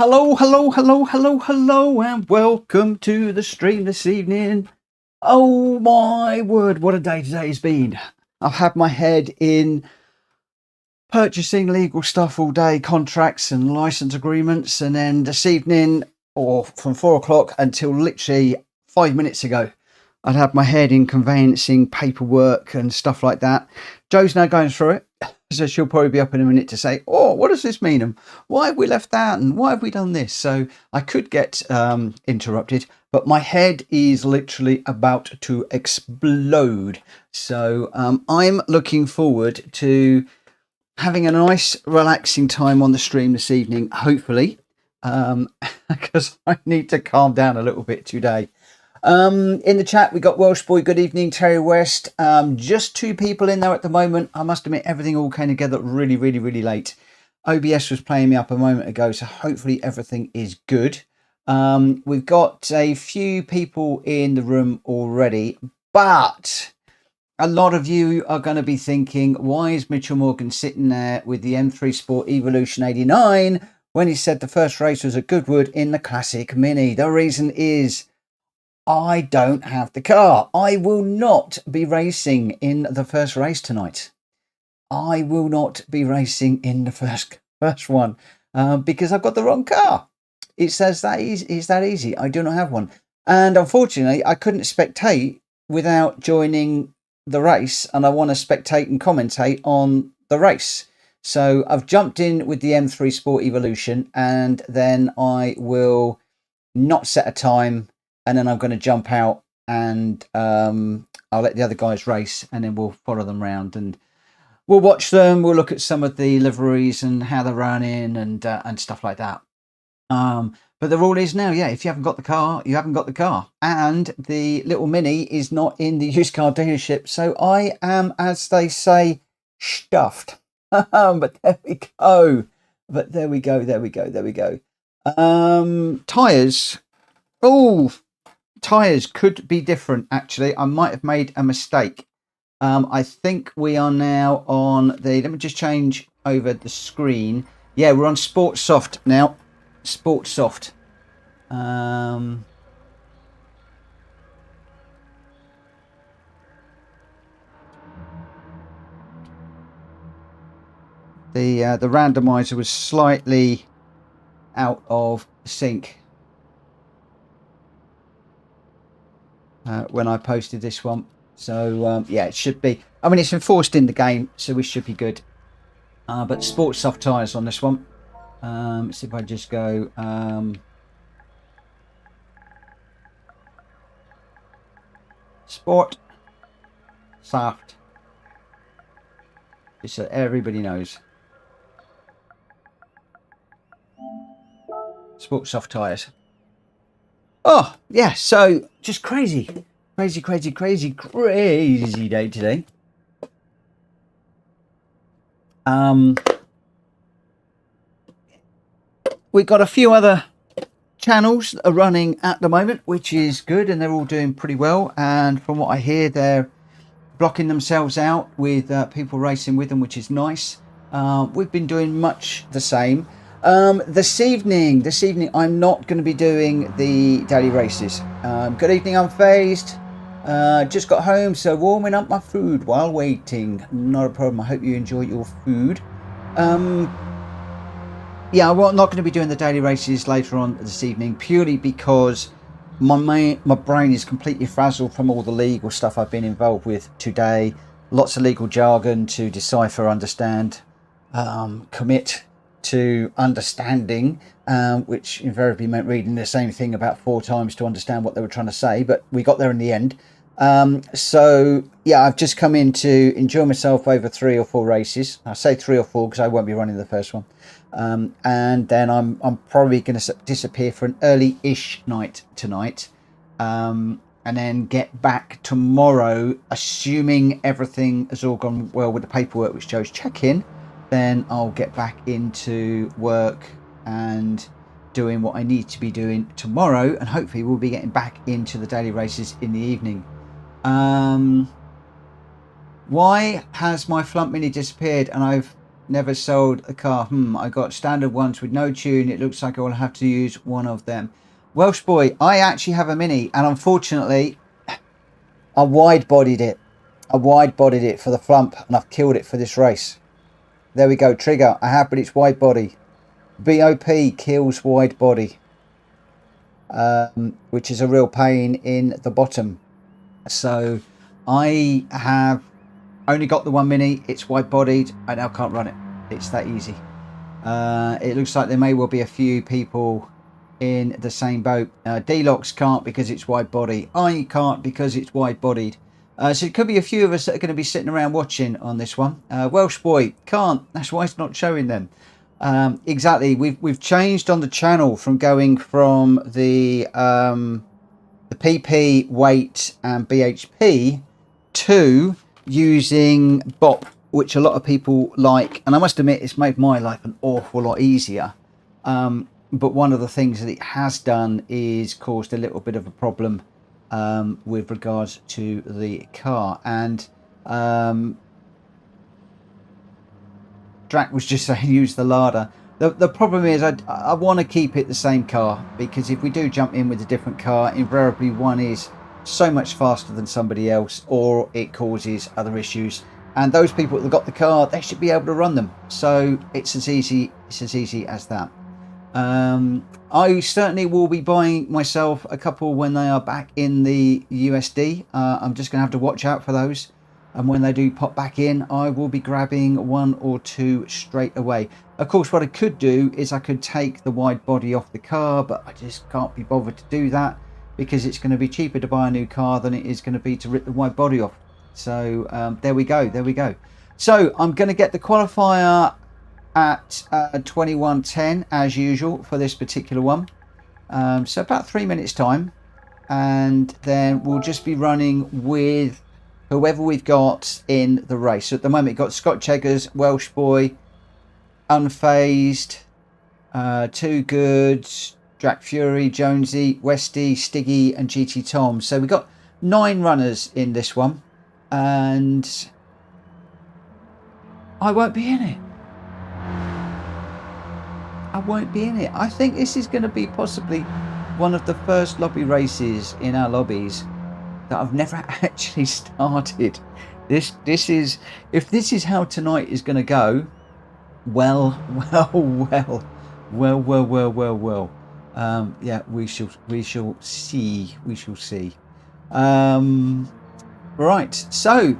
Hello, hello, hello, hello, hello, and welcome to the stream this evening. Oh my word, what a day today has been. I've had my head in purchasing legal stuff all day, contracts and license agreements, and then this evening, or from 4 o'clock until literally 5 minutes ago, I'd had my head in conveyancing paperwork and stuff like that. Joe's now going through it. So she'll probably be up in a minute to say, oh, what does this mean? And why have we left that? And why have we done this? So I could get interrupted, but my head is literally about to explode. So I'm looking forward to having a nice, relaxing time on the stream this evening, hopefully, because I need to calm down a little bit today. In the chat, we got Welsh Boy, good evening, Terry West. Just 2 people in there at the moment. I must admit, everything all came together really, really, really late. OBS was playing me up a moment ago, so hopefully everything is good. We've got a few people in the room already, but a lot of you are going to be thinking, why is Mitchell Morgan sitting there with the M3 Sport Evolution 89 when he said the first race was at Goodwood in the Classic Mini? The reason is, I don't have the car. I will not be racing in the first race tonight. I will not be racing in the first one because I've got the wrong car. It's that easy. It's that easy. I do not have one. And unfortunately, I couldn't spectate without joining the race, and I want to spectate and commentate on the race. So I've jumped in with the M3 Sport Evolution, and then I will not set a time. And then I'm going to jump out and I'll let the other guys race, and then we'll follow them around and we'll watch them. We'll look at some of the liveries and how they're running and stuff like that. But the rule is now, yeah, if you haven't got the car, you haven't got the car. And the little Mini is not in the used car dealership. So I am, as they say, stuffed. But there we go. There we go. Tyres. Oh, tyres could be different, actually. I might have made a mistake. I think we are now on the, let me just change over the screen. Yeah, we're on Sport Soft now. Sport Soft. The randomizer was slightly out of sync when I posted this one. So yeah, it should be, I mean, it's enforced in the game, so we should be good. But Sport Soft tyres on this one. See if I just go Sport Soft, just so everybody knows. Sport Soft tyres. Oh yeah, so just crazy day today. We've got a few other channels that are running at the moment, which is good, and they're all doing pretty well. And from what I hear, they're blocking themselves out with people racing with them, which is nice. We've been doing much the same. This evening, I'm not going to be doing the daily races. Good evening, Unfazed. Just got home, so warming up my food while waiting. Not a problem. I hope you enjoy your food. Yeah, I'm not going to be doing the daily races later on this evening, purely because my brain is completely frazzled from all the legal stuff I've been involved with today. Lots of legal jargon to decipher, understand, commit to understanding, which invariably meant reading the same thing about 4 times to understand what they were trying to say, but we got there in the end. So yeah, I've just come in to enjoy myself over 3 or 4 races. I say 3 or 4 because I won't be running the first one. And then I'm probably going to disappear for an early-ish night tonight, and then get back tomorrow, assuming everything has all gone well with the paperwork, which Joe's checking. Then I'll get back into work and doing what I need to be doing tomorrow, and hopefully we'll be getting back into the daily races in the evening. Why has my Flump Mini disappeared? And I've Never sold a car. I got standard ones with no tune. It looks like I will have to use one of them. Welsh boy, I actually have a Mini, and unfortunately, I wide-bodied it. I wide-bodied it for the flump, and I've killed it for this race. There we go, trigger. I have, but it's wide body. BOP kills wide body, which is a real pain in the bottom. So I have only got the one Mini. It's wide bodied. I now can't run it. It's that easy. It looks like there may well be a few people in the same boat. D-Locks can't because it's wide body. I can't because it's wide bodied. So it could be a few of us that are going to be sitting around watching on this one. Welsh boy can't. That's why it's not showing them. Exactly. We've changed on the channel from going from the PP, weight, and BHP to using BOP, which a lot of people like. And I must admit, it's made my life an awful lot easier. But one of the things that it has done is caused a little bit of a problem with regards to the car. And Drac was just saying use the larder. The problem is I want to keep it the same car, because if we do jump in with a different car, invariably one is so much faster than somebody else, or it causes other issues. And those people that got the car, they should be able to run them. So it's as easy as that. I certainly will be buying myself a couple when they are back in the USD. I'm just going to have to watch out for those. And when they do pop back in, I will be grabbing one or two straight away. Of course, what I could do is I could take the wide body off the car, but I just can't be bothered to do that, because it's going to be cheaper to buy a new car than it is going to be to rip the wide body off. So there we go. So I'm going to get the qualifier at 21:10 as usual for this particular one. So about 3 minutes time, and then we'll just be running with whoever we've got in the race. So at the moment we've got Scott Cheggers, Welsh Boy, Unfazed, Too Good, Drac Fury, Jonesy, Westy, Stiggy, and GT Tom. So we've got 9 runners in this one, and I won't be in it. I won't be in it. I think this is going to be possibly one of the first lobby races in our lobbies that I've never actually started. This is, if this is how tonight is going to go, well. Yeah, we shall see. Right, so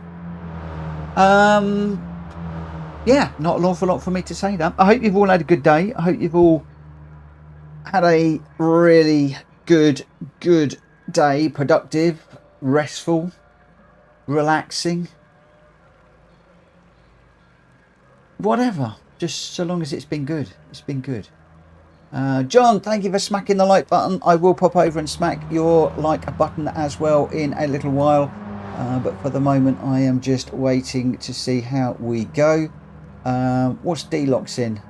yeah, not an awful lot for me to say that. I hope you've all had a good day. I hope you've all had a really good day, productive, restful, relaxing, whatever, just so long as it's been good. John, thank you for smacking the like button. I will pop over and smack your like button as well in a little while, but for the moment I am just waiting to see how we go. What's D-Locks in?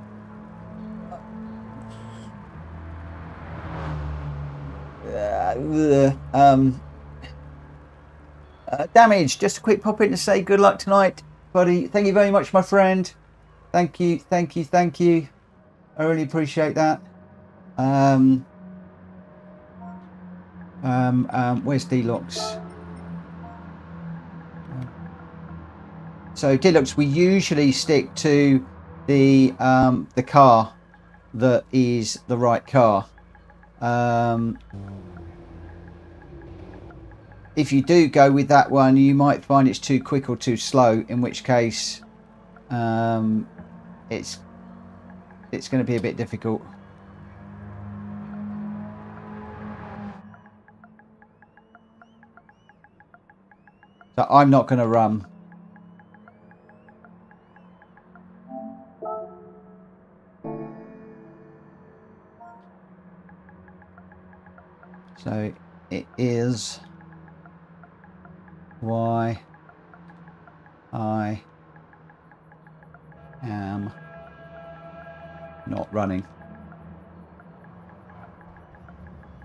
Damage, just a quick pop in to say good luck tonight, buddy. Thank you very much, my friend. Thank you. I really appreciate that. Where's D-Locks? So D-Locks, we usually stick to the car that is the right car. If you do go with that one, you might find it's too quick or too slow, in which case it's going to be a bit difficult. So I'm not going to run. So it is why I am not running.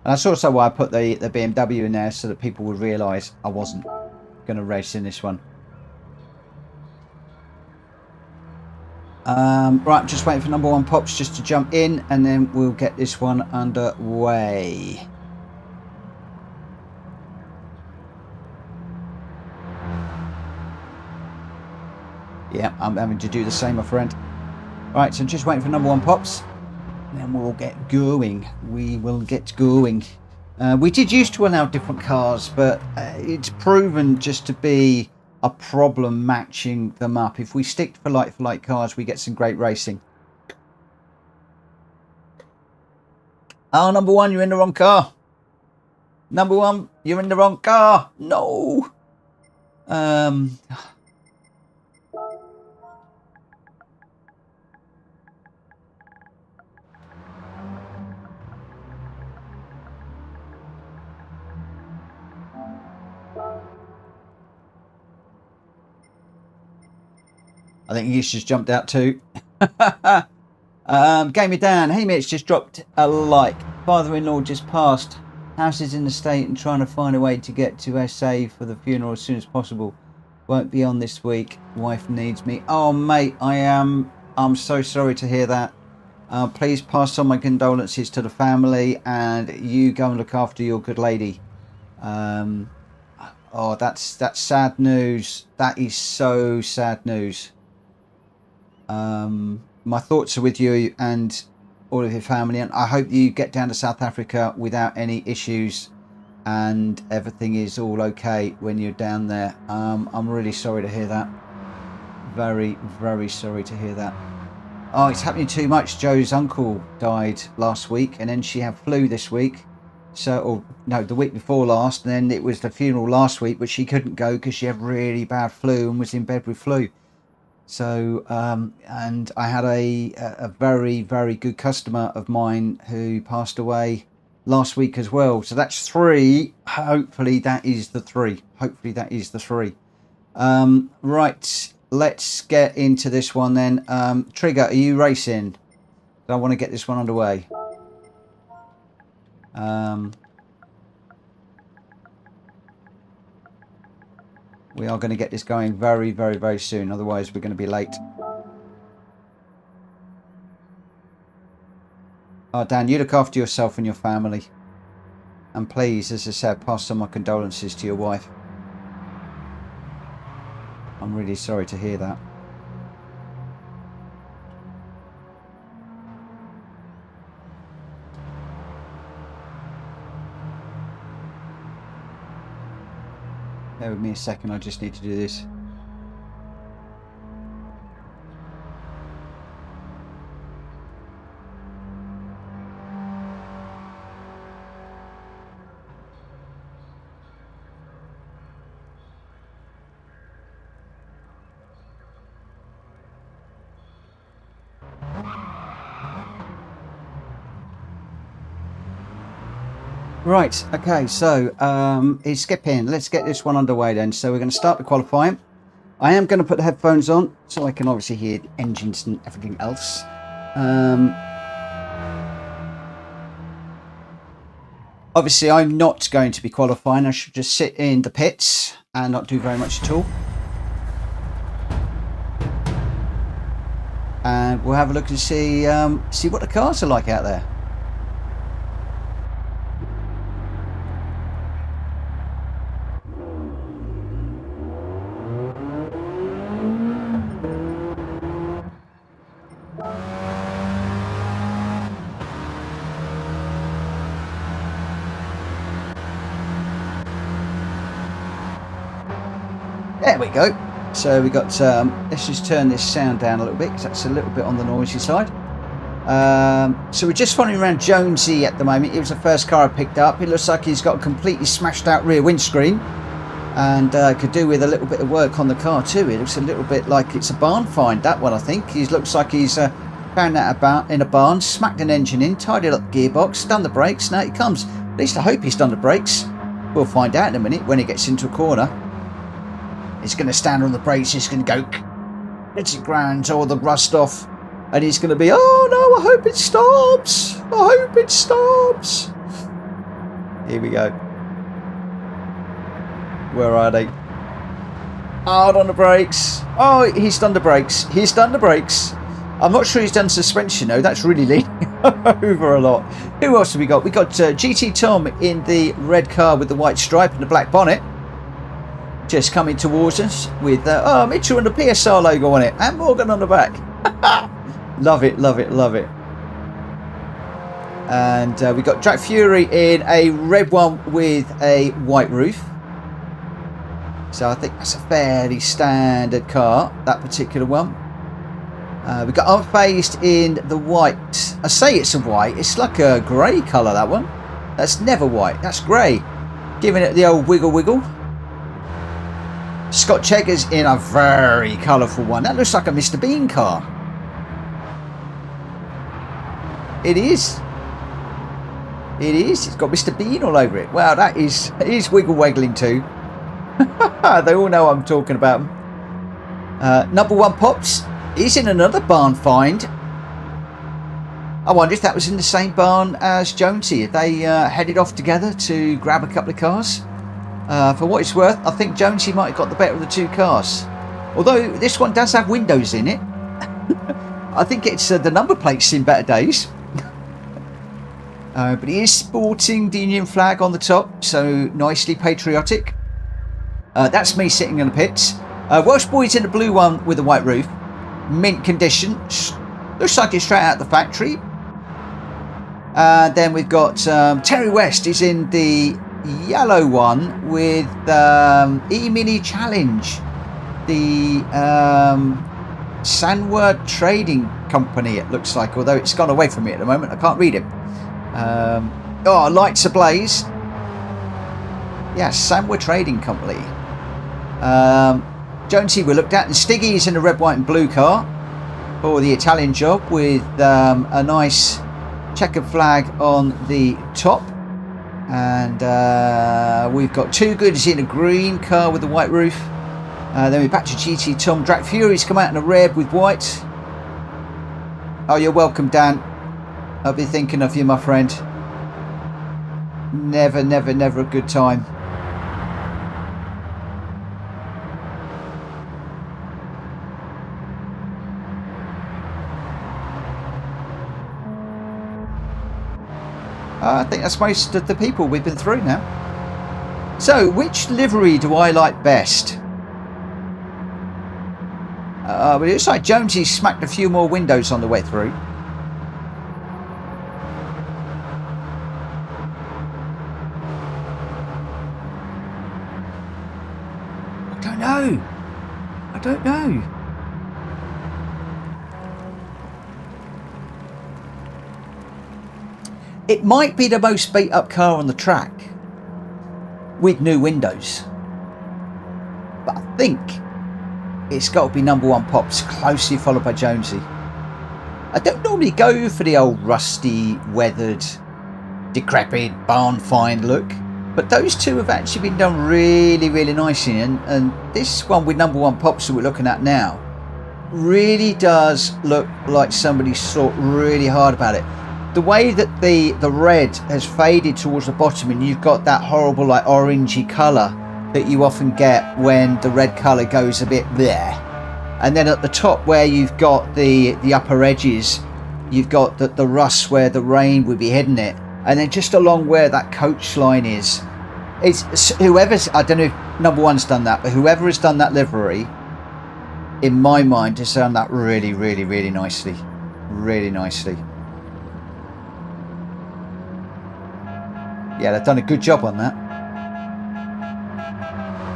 And that's also why I put the BMW in there, so that people would realise I wasn't going to race in this one. Right, I'm just waiting for number one Pops just to jump in, and then we'll get this one underway. Yeah, I'm having to do the same, my friend. Right, so I'm just waiting for number one Pops, and then we'll get going. We will get going. We did used to allow different cars, but it's proven just to be a problem matching them up. If we stick for like cars, we get some great racing. Oh, number one, you're in the wrong car. Number one, you're in the wrong car. No. I think he's just jumped out too. Gamer Dan, hey Mitch, just dropped a like. Father-in-law just passed. House is in the state and trying to find a way to get to SA for the funeral as soon as possible. Won't be on this week. Wife needs me. Oh mate, I'm so sorry to hear that. Please pass on my condolences to the family, and you go and look after your good lady. Oh, that's sad news. That is so sad news. My thoughts are with you and all of your family, and I hope you get down to South Africa without any issues and everything is all okay when you're down there. I'm really sorry to hear that. Very, very sorry to hear that. Oh, it's happening too much. Joe's uncle died last week, and then she had flu this week. So, or no, the week before last, and then it was the funeral last week, but she couldn't go because she had really bad flu and was in bed with flu. So, and I had a very, very good customer of mine who passed away last week as well. So that's three. Hopefully that is the three. Hopefully that is the three. Right, let's get into this one then. Trigger, are you racing? I want to get this one underway. We are going to get this going very, very, very soon. Otherwise, we're going to be late. Oh, Dan, you look after yourself and your family. And please, as I said, pass on my condolences to your wife. I'm really sorry to hear that. Bear with me a second, I just need to do this. Right, okay, so it's skipping. Let's get this one underway then. So we're going to start the qualifying. I am going to put the headphones on so I can obviously hear the engines and everything else. Obviously, I'm not going to be qualifying. I should just sit in the pits and not do very much at all. And we'll have a look and see what the cars are like out there. There we go. So we got, let's just turn this sound down a little bit because that's a little bit on the noisy side. So we're just following around Jonesy at the moment. It was the first car I picked up. It looks like he's got a completely smashed out rear windscreen and could do with a little bit of work on the car too. It looks a little bit like it's a barn find, that one I think. He looks like he's found that about in a barn, smacked an engine in, tidied up the gearbox, done the brakes. Now he comes. At least I hope he's done the brakes. We'll find out in a minute when he gets into a corner. He's going to stand on the brakes, he's going to go, let's it grind all the rust off, and he's going to be, oh no, I hope it stops, I hope it stops. Here we go. Where are they? Hard on the brakes. Oh, he's done the brakes, he's done the brakes. I'm not sure he's done suspension though. That's really leaning over a lot. Who else have we got? We got GT Tom in the red car with the white stripe and the black bonnet. Just coming towards us with Mitchell and the PSR logo on it and Morgan on the back. Love it, love it, love it. And we got Jack Fury in a red one with a white roof. So I think that's a fairly standard car, that particular one. We got Unfazed in the white. I say it's a white. It's like a grey colour, that one. That's never white. That's grey. Giving it the old wiggle wiggle. Scott Cheggers in a very colourful one. That looks like a Mr. Bean car. It is. It is. It's got Mr. Bean all over it. Wow, that is. It is wiggle waggling too. They all know what I'm talking about. Number one Pops is in another barn find. I wonder if that was in the same barn as Jonesy. If they headed off together to grab a couple of cars. For what it's worth, I think Jonesy might have got the better of the two cars. Although this one does have windows in it. I think it's the number plate's in better days. But he is sporting the Union flag on the top, so nicely patriotic. That's me sitting in the pits. Welsh Boy's in the blue one with the white roof. Mint condition. Looks like it's straight out of the factory. Then we've got Terry West is in the yellow one with E-Mini Challenge. The Sanwa Trading Company, it looks like, although it's gone away from me at the moment. I can't read it. Lights ablaze. Yeah, Sanwa Trading Company. Jonesy we looked at, and Stiggy's in a red, white and blue car for the Italian job with a nice checkered flag on the top. And we've got Two Goods in a green car with a white roof. Then we're back to GT Tom. Drac Fury's come out in a red with white. Oh, you're welcome, Dan. I'll be thinking of you, my friend. Never, never, never a good time. I think that's most of the people we've been through now. So, which livery do I like best? But it looks like Jonesy smacked a few more windows on the way through. I don't know. I don't know. It might be the most beat up car on the track with new windows. But I think it's got to be number one Pops, closely followed by Jonesy. I don't normally go for the old rusty, weathered, decrepit, barn find look. But those two have actually been done really, really nicely. And this one with number one Pops that we're looking at now really does look like somebody's thought really hard about it. The way that the red has faded towards the bottom, and you've got that horrible like orangey colour that you often get when the red colour goes a bit there. And then at the top where you've got the upper edges, you've got the rust where the rain would be hitting it. And then just along where that coach line is, it's whoever's, I don't know if number one's done that, but whoever has done that livery, in my mind, has done that really, really, really nicely. Really nicely. Yeah, they've done a good job on that.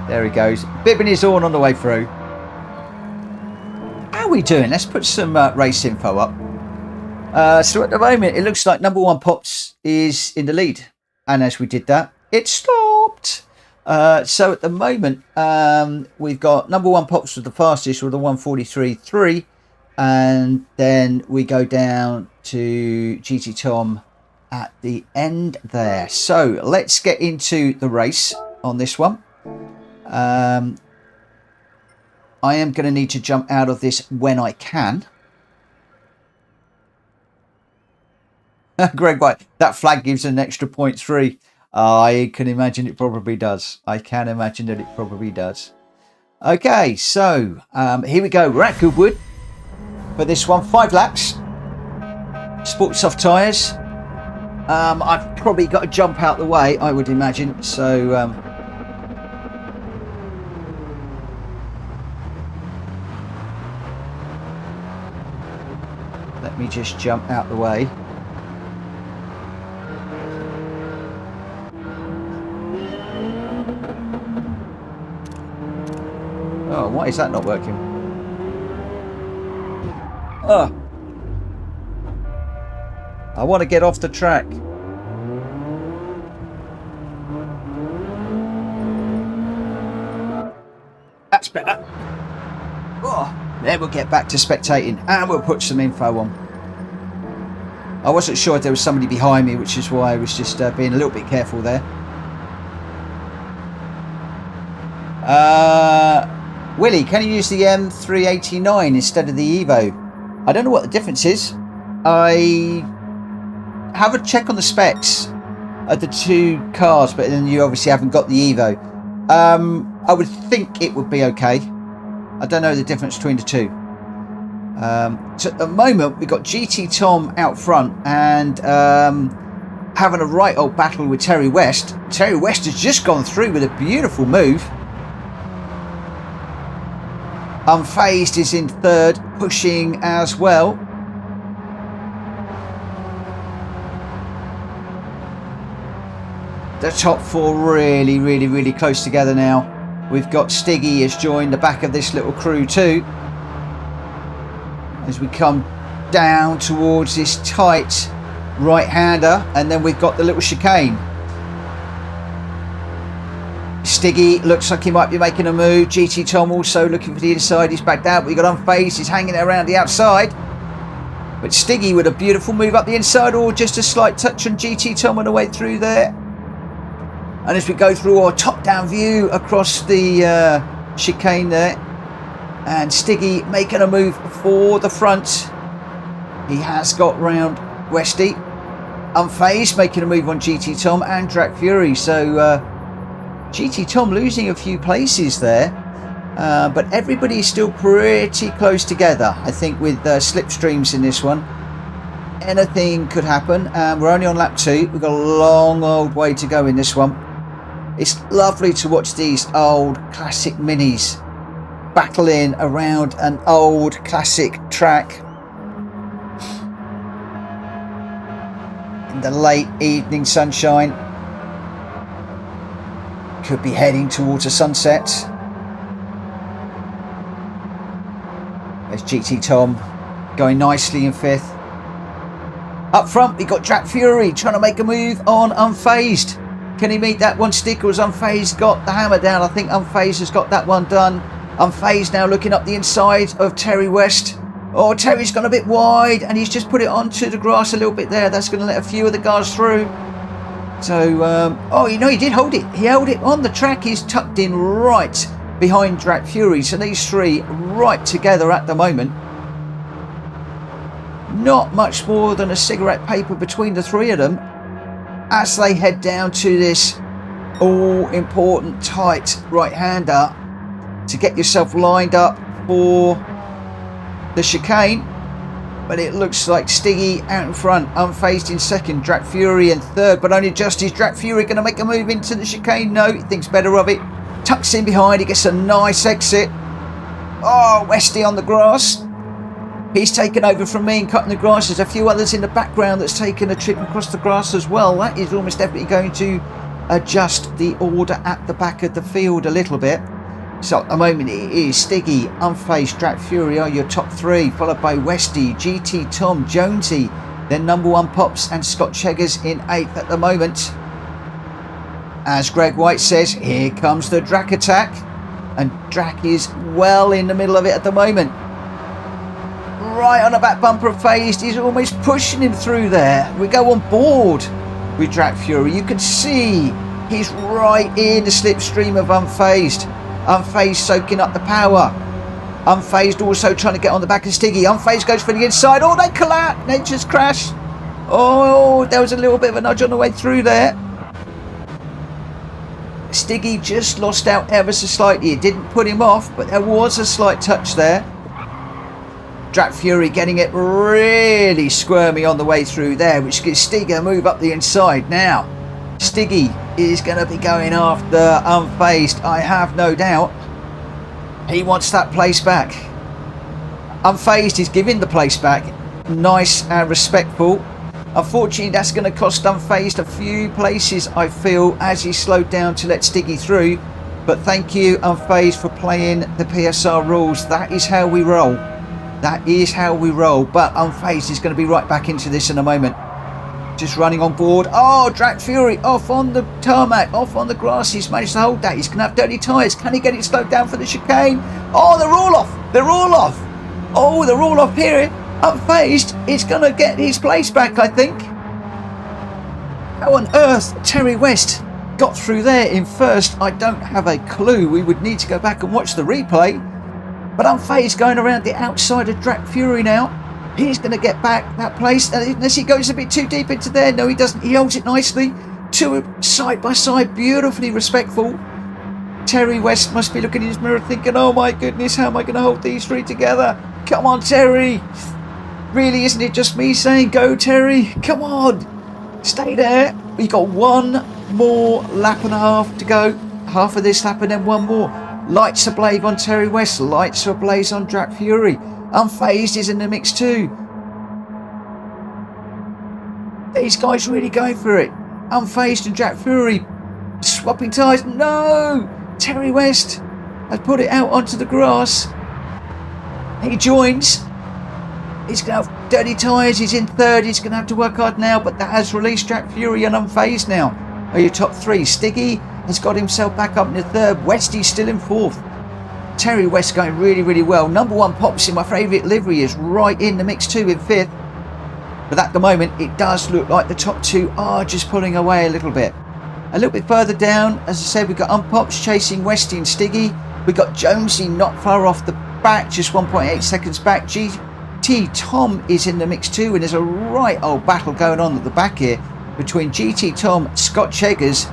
There he goes, bibbing his horn on the way through. How are we doing? Let's put some race info up. So at the moment, it looks like number one Pops is in the lead. And as we did that, it stopped. So at the moment, we've got number one Pops with the fastest with a 1:43.3. And then we go down to GT Tom at the end there. So let's get into the race on this one. I am going to need to jump out of this when I can. Greg White, that flag gives an extra 0.3. I can imagine it probably does. I can imagine that it probably does. Okay, so here we go. We're at Goodwood. for this one. 5 laps. Sport soft tyres. I've probably got to jump out the way, I would imagine. So let me just jump out the way. Oh, why is that not working? Oh, I want to get off the track. That's better. Oh, then we'll get back to spectating and we'll put some info on. I wasn't sure if there was somebody behind me, which is why I was just being a little bit careful there. Willie, can you use the M389 instead of the Evo? I don't know what the difference is. I have a check on the specs of the 2 cars, but then you obviously haven't got the Evo. I would think it would be okay. I don't know the difference between the 2. So at the moment we've got GT Tom out front and having a right old battle with Terry West. Terry West has just gone through with a beautiful move. Unfazed is in 3rd, pushing as well. The top 4 really close together now. We've got Stiggy has joined the back of this little crew too. As we come down towards this tight right-hander, and then we've got the little chicane. Stiggy looks like he might be making a move. GT Tom also looking for the inside. He's backed out. We've got Unfazed. He's hanging around the outside. But Stiggy with a beautiful move up the inside, or just a slight touch on GT Tom on the way through there. And as we go through our top-down view across the chicane there, and Stiggy making a move for the front. He has got round Westy. Unfazed making a move on GT Tom and Drac Fury. So GT Tom losing a few places there, but everybody is still pretty close together. I think with slipstreams in this one, anything could happen. We're only on lap 2. We've got a long old way to go in this one. It's lovely to watch these old classic minis battling around an old classic track in the late evening sunshine. Could be heading towards a sunset. There's GT Tom going nicely in 5th. Up front we got Drac Fury trying to make a move on Unfazed. Can he meet that one stick, or has Unfazed got the hammer down? I think Unfazed has got that one done. Unfazed now looking up the inside of Terry West. Oh, Terry's gone a bit wide and he's just put it onto the grass a little bit there. That's going to let a few of the guys through. So, oh, you know, he did hold it. He held it on the track. He's tucked in right behind Drac Fury. So these 3 right together at the moment. Not much more than a cigarette paper between the 3 of them as they head down to this all-important tight right-hander to get yourself lined up for the chicane. But it looks like Stiggy out in front, Unfazed in 2nd, Drac Fury in 3rd, but only just is Drac Fury going to make a move into the chicane? No, he thinks better of it. Tucks in behind, he gets a nice exit. Oh, Westy on the grass. He's taken over from me and cutting the grass. There's a few others in the background that's taken a trip across the grass as well. That is almost definitely going to adjust the order at the back of the field a little bit. So at the moment it is Stiggy, Unfazed, Drac Fury are your top 3, followed by Westy, GT Tom, Jonesy, then number 1 Pops and Scott Cheggers in 8th at the moment. As Greg White says, here comes the Drac attack, and Drac is well in the middle of it at the moment. Right on the back bumper of Phased, he's almost pushing him through there. We go on board with Drac Fury. You can see he's right in the slipstream of Unfazed. Unfazed soaking up the power. Unfazed also trying to get on the back of Stiggy. Unfazed goes for the inside. Oh, they collapse. Nature's crash. Oh, there was a little bit of a nudge on the way through there. Stiggy just lost out ever so slightly. It didn't put him off, but there was a slight touch there. Drat Fury getting it really squirmy on the way through there, which gives Stiggy a move up the inside. Now, Stiggy is going to be going after Unfazed, I have no doubt. He wants that place back. Unfazed is giving the place back. Nice and respectful. Unfortunately, that's going to cost Unfazed a few places, I feel, as he slowed down to let Stiggy through. But thank you, Unfazed, for playing the PSR rules. That is how we roll. That is how we roll. But Unfazed is going to be right back into this in a moment. Just running on board. Oh, Drat Fury off on the tarmac, off on the grass. He's managed to hold that. He's going to have dirty tyres. Can he get it slowed down for the chicane? Oh, they're all off. They're all off. Oh, they're all off here. Unfazed is going to get his place back, I think. How on earth Terry West got through there in first, I don't have a clue. We would need to go back and watch the replay. But Unfazed going around the outside of Drat Fury now. He's going to get back that place, unless he goes a bit too deep into there. No, he doesn't. He holds it nicely. Two side by side, beautifully respectful. Terry West must be looking in his mirror thinking, oh my goodness, how am I going to hold these three together? Come on, Terry. Really, isn't it just me saying, go, Terry? Come on. Stay there. We've got one more lap and a half to go. Half of this lap and then one more. Lights ablaze on Terry West. Lights are ablaze on Drat Fury. Unfazed is in the mix too. These guys really going for it. Unfazed and Drat Fury swapping tyres. No! Terry West has put it out onto the grass. He joins. He's going to have dirty tyres. He's in third. He's going to have to work hard now, but that has released Drat Fury and Unfazed now. Are your top three? Stiggy has got himself back up in the third. Westy's still in fourth. Terry West going really, really well. Number one Pops in my favourite livery is right in the mix too in fifth. But at the moment, it does look like the top two are just pulling away a little bit. A little bit further down, as I said, we've got Unpops chasing Westy and Stiggy. We've got Jonesy not far off the back, just 1.8 seconds back. GT Tom is in the mix too, and there's a right old battle going on at the back here between GT Tom, Scott Cheggers,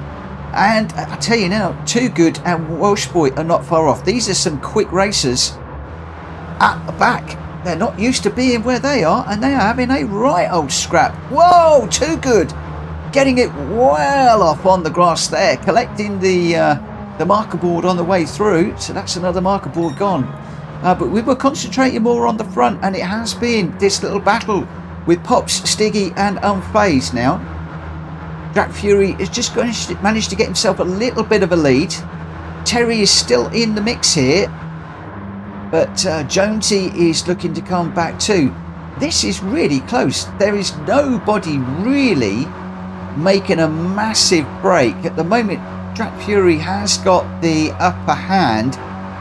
and I tell you now, Too Good and Welsh Boy are not far off. These are some quick racers at the back. They're not used to being where they are, and they are having a right old scrap. Whoa, Too Good getting it well off on the grass there, collecting the marker board on the way through. So that's another marker board gone. But we were concentrating more on the front, and it has been this little battle with Pops, Stiggy, and Unfazed now. Drat Fury is just going to manage to get himself a little bit of a lead. Terry is still in the mix here, but Jonesy is looking to come back too. This is really close. There is nobody really making a massive break. At the moment, Drat Fury has got the upper hand,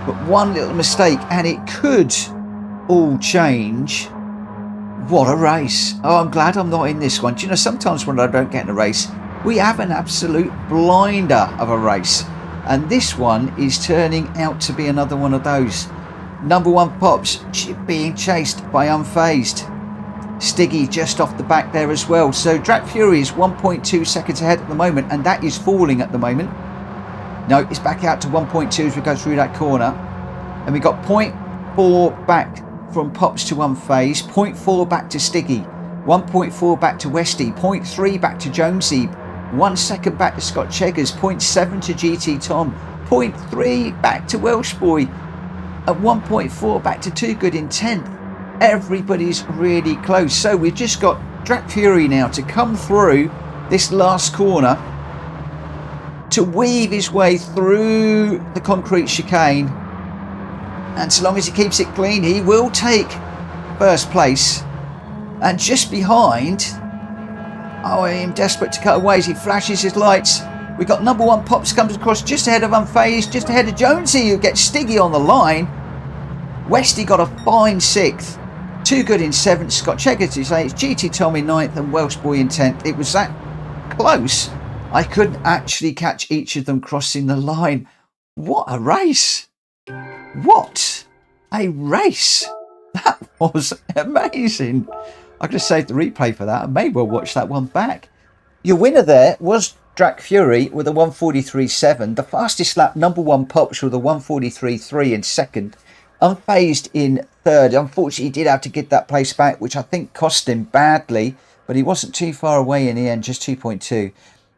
but one little mistake and it could all change. What a race. Oh, I'm glad I'm not in this one. Do you know, sometimes when I don't get in a race, we have an absolute blinder of a race. And this one is turning out to be another one of those. Number one Pops being chased by Unfazed. Stiggy just off the back there as well. So Drat Fury is 1.2 seconds ahead at the moment, and that is falling at the moment. No, it's back out to 1.2 as we go through that corner. And we got 0.4 back from Pops to Unfazed, 0.4 back to Stiggy, 1.4 back to Westy, 0.3 back to Jonesy, 1 second back to Scott Cheggers, 0.7 to GT Tom, 0.3 back to Welsh Boy, and 1.4 back to Too Good in 10th. Everybody's really close. So we've just got Drat Fury now to come through this last corner to weave his way through the concrete chicane. And so long as he keeps it clean, he will take first place. And just behind, oh, I am desperate to cut away as he flashes his lights. We've got number one Pops comes across just ahead of Unfazed, just ahead of Jonesy, who gets Stiggy on the line. Westy got a fine 6th. Too Good in 7th. Scott Cheggers is 8th. GT Tom in 9th and Welsh Boy in 10th. It was that close. I couldn't actually catch each of them crossing the line. What a race. What a race. That was amazing. I could have saved the replay for that. I may well watch that one back. Your winner there was Drat Fury with a 1:43.7. The fastest lap, number one Pops with a 1:43.3 in second. Unfazed in third. Unfortunately, he did have to give that place back, which I think cost him badly, but he wasn't too far away in the end, just 2.2.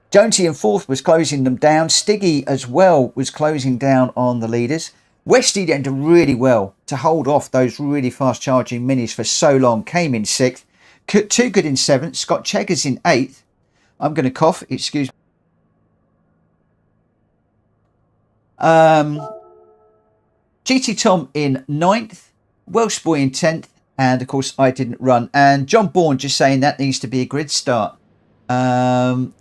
Jonesy in fourth was closing them down. Stiggy as well was closing down on the leaders. Westy then did really well to hold off those really fast charging minis for so long. Came in sixth. Too Good in seventh. Scott Cheggers in eighth. I'm going to cough. Excuse me. GT Tom in ninth. Welsh Boy in 10th. And of course, I didn't run. And John Bourne just saying that needs to be a grid start. Unfazed,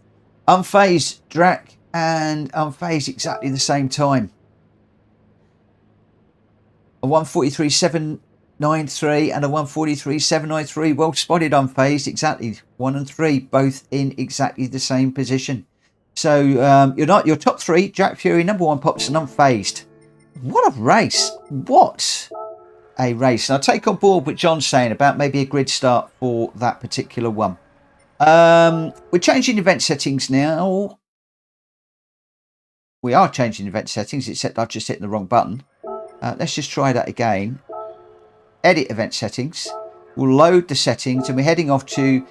Drac, and Unfazed exactly the same time. A 143.793 and a 143.793. Well spotted, Unfazed, exactly 1 and 3, both in exactly the same position. So your top three: Jack Fury, number one Pops, and Unfazed. What a race! What a race! And I'll take on board what John's saying about maybe a grid start for that particular one. We're changing event settings now. We are changing event settings, except I've just hit the wrong button. Let's just try that again. Edit event settings. We'll load the settings, and we're heading off to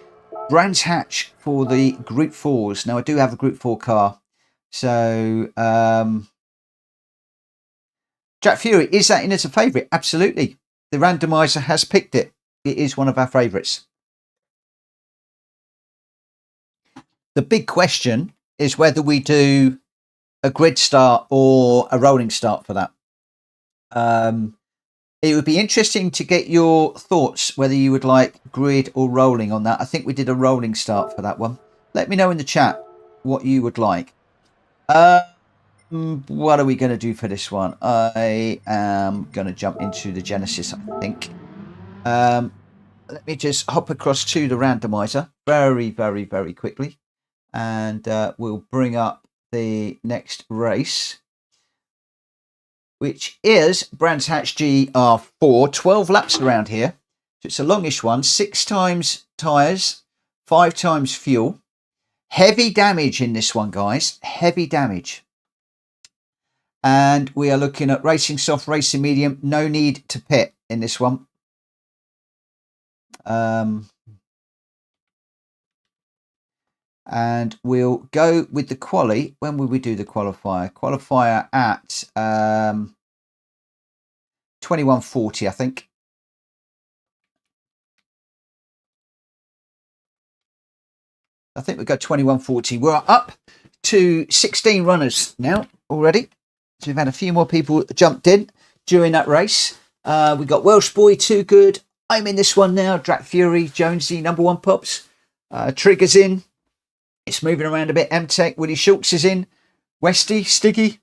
Brands Hatch for the Group 4s. Now, I do have a Group 4 car. So, Jack Fury, is that in as a favourite? Absolutely. The randomiser has picked it. It is one of our favourites. The big question is whether we do a grid start or a rolling start for that. It would be interesting to get your thoughts whether you would like grid or rolling on that. I think we did a rolling start for that one. Let me know in the chat what you would like. What are we going to do for this one? I am going to jump into the Genesis, I think. Let me just hop across to the randomizer very, very, very quickly. And we'll bring up the next race, which is Brands Hatch GR4, 12 laps around here. So it's a longish one, 6 times tyres, 5 times fuel. Heavy damage in this one, guys, heavy damage. And we are looking at racing soft, racing medium, no need to pit in this one. And we'll go with the quali. When will we do the qualifier? Qualifier at 21:40, I think. I think we've got 21:40. We're up to 16 runners now already. So we've had a few more people jumped in during that race. We got Welsh Boy, Too Good. I'm in this one now. Drac Fury, Jonesy, number one Pops. Trigger's in. It's moving around a bit. M-Tech, Willie Schultz is in. Westy, Stiggy.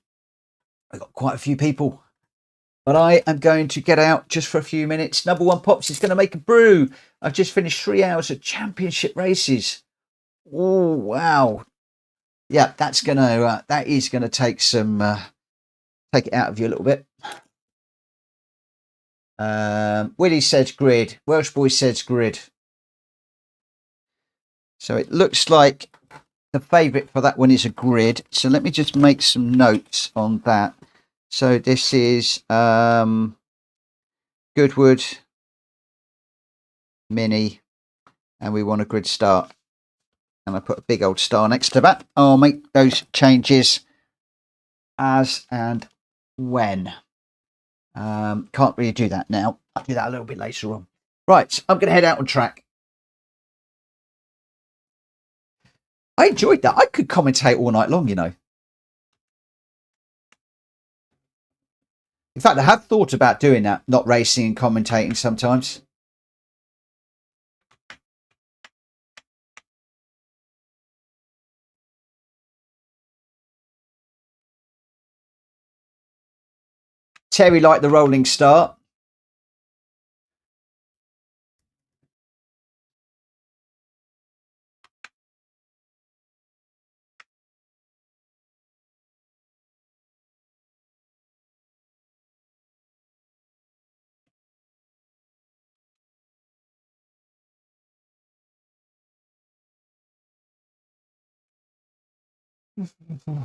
I've got quite a few people. But I am going to get out just for a few minutes. Number one Pops is going to make a brew. I've just finished 3 hours of championship races. Oh, wow. Yeah, that is going to take some, take it out of you a little bit. Willie says grid. Welsh Boy says grid. So it looks like the favourite for that one is a grid. So let me just make some notes on that. So this is Goodwood Mini, and we want a grid start. And I put a big old star next to that. I'll make those changes as and when. Can't really do that now. I'll do that a little bit later on. Right, I'm going to head out on track. I enjoyed that. I could commentate all night long, you know. In fact, I have thought about doing that, not racing and commentating sometimes. Terry liked the rolling start.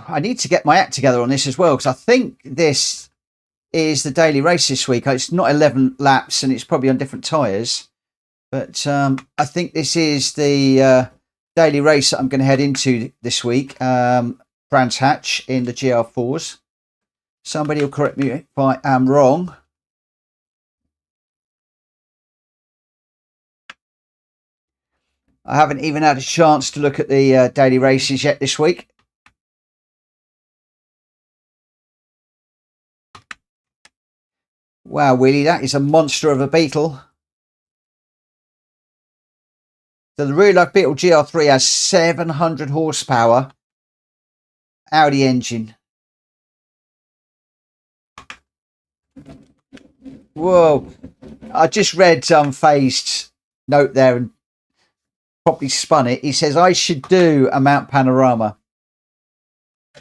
I need to get my act together on this as well, because I think this is the daily race this week. It's not 11 laps and it's probably on different tyres. But I think this is the daily race that I'm going to head into this week. Brands Hatch in the GR4s. Somebody will correct me if I am wrong. I haven't even had a chance to look at the daily races yet this week. Wow, Willie, that is a monster of a Beetle. So the real life Beetle GR3 has 700 horsepower. Audi engine. Whoa. I just read Phased note there and probably spun it. He says, I should do a Mount Panorama.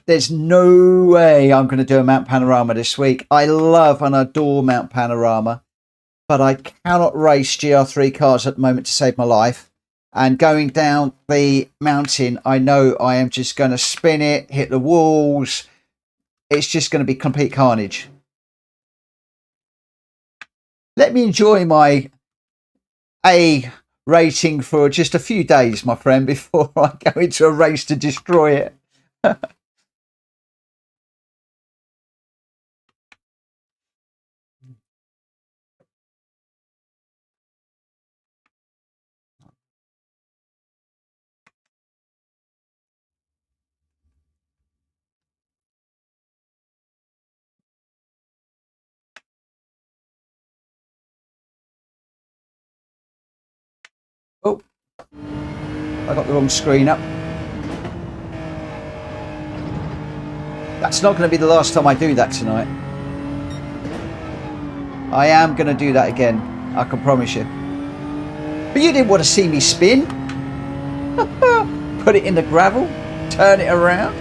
There's no way I'm going to do a Mount Panorama this week. I love and adore Mount Panorama, but I cannot race GR3 cars at the moment to save my life. And going down the mountain, I know I am just going to spin it, hit the walls. It's just going to be complete carnage. Let me enjoy my A rating for just a few days, my friend, before I go into a race to destroy it. Oh, I got the wrong screen up. That's not going to be the last time I do that tonight. I am going to do that again, I can promise you. But you didn't want to see me spin. Put it in the gravel, turn it around.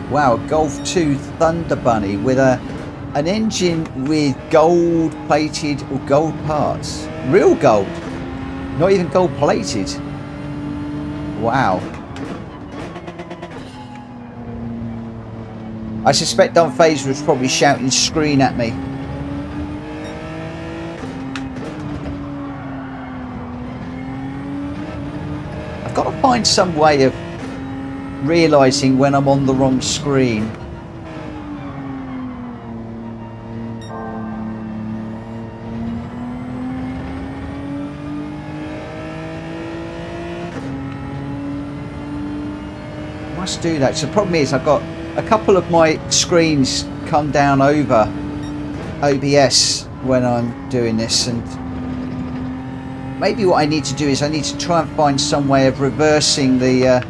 Wow, Golf 2 Thunder Bunny with an engine with gold plated or gold parts. Real gold. Not even gold plated. Wow. I suspect Unphased was probably shouting screen at me. I've got to find some way of realising when I'm on the wrong screen. Must do that. So the problem is I've got a couple of my screens come down over OBS when I'm doing this, and maybe what I need to do is I need to try and find some way of reversing the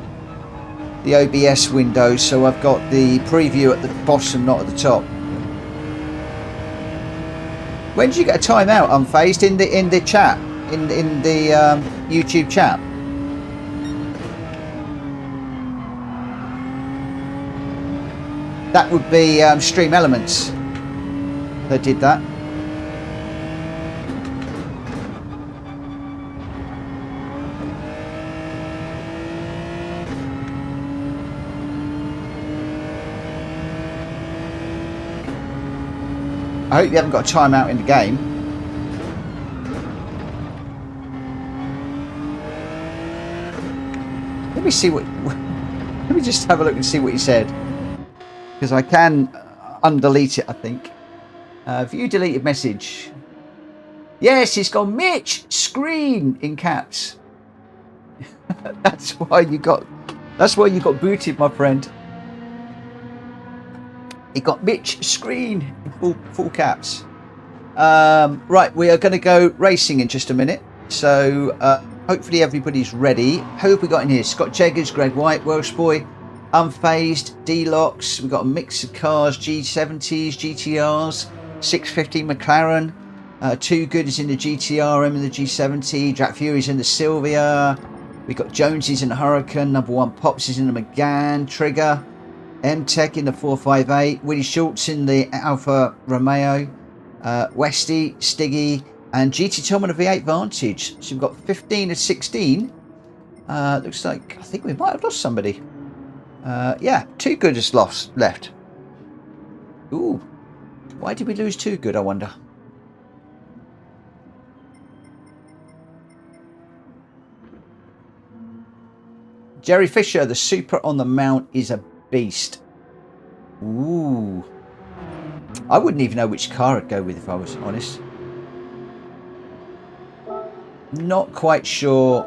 OBS window so I've got the preview at the bottom, not at the top. When did you get a timeout, Unphased? In the chat, in the YouTube chat. That would be Stream Elements that did that. I hope you haven't got a timeout in the game. Let me see what. Let me just have a look and see what he said, because I can undelete it. I think. View deleted message. Yes, it's gone. Mitch screen in caps. That's why you got. That's why you got booted, my friend. It got Mitch screen in full caps. Right, we are going to go racing in just a minute. So hopefully everybody's ready. Who have we got in here? Scott Jeggers, Greg White, Welsh Boy, Unphased, D-Locks. We've got a mix of cars, G70s, GTRs, 650 McLaren. Two Goodies in the GTR, M in the G70, Jack Fury's in the Sylvia. We've got Jonesy's in the Hurricane, number one Pops is in the McGann, Trigger. M-Tech in the 458, Willie Schultz in the Alfa Romeo, Westy, Stiggy, And GT Tom on a V8 Vantage. So we've got 15 and 16. Looks like, I think we might have lost somebody. Yeah, Too Good is left. Ooh, why did we lose Too Good, I wonder? Jerry Fisher, the Super on the Mount is a beast. Ooh. I wouldn't even know which car I'd go with if I was honest. Not quite sure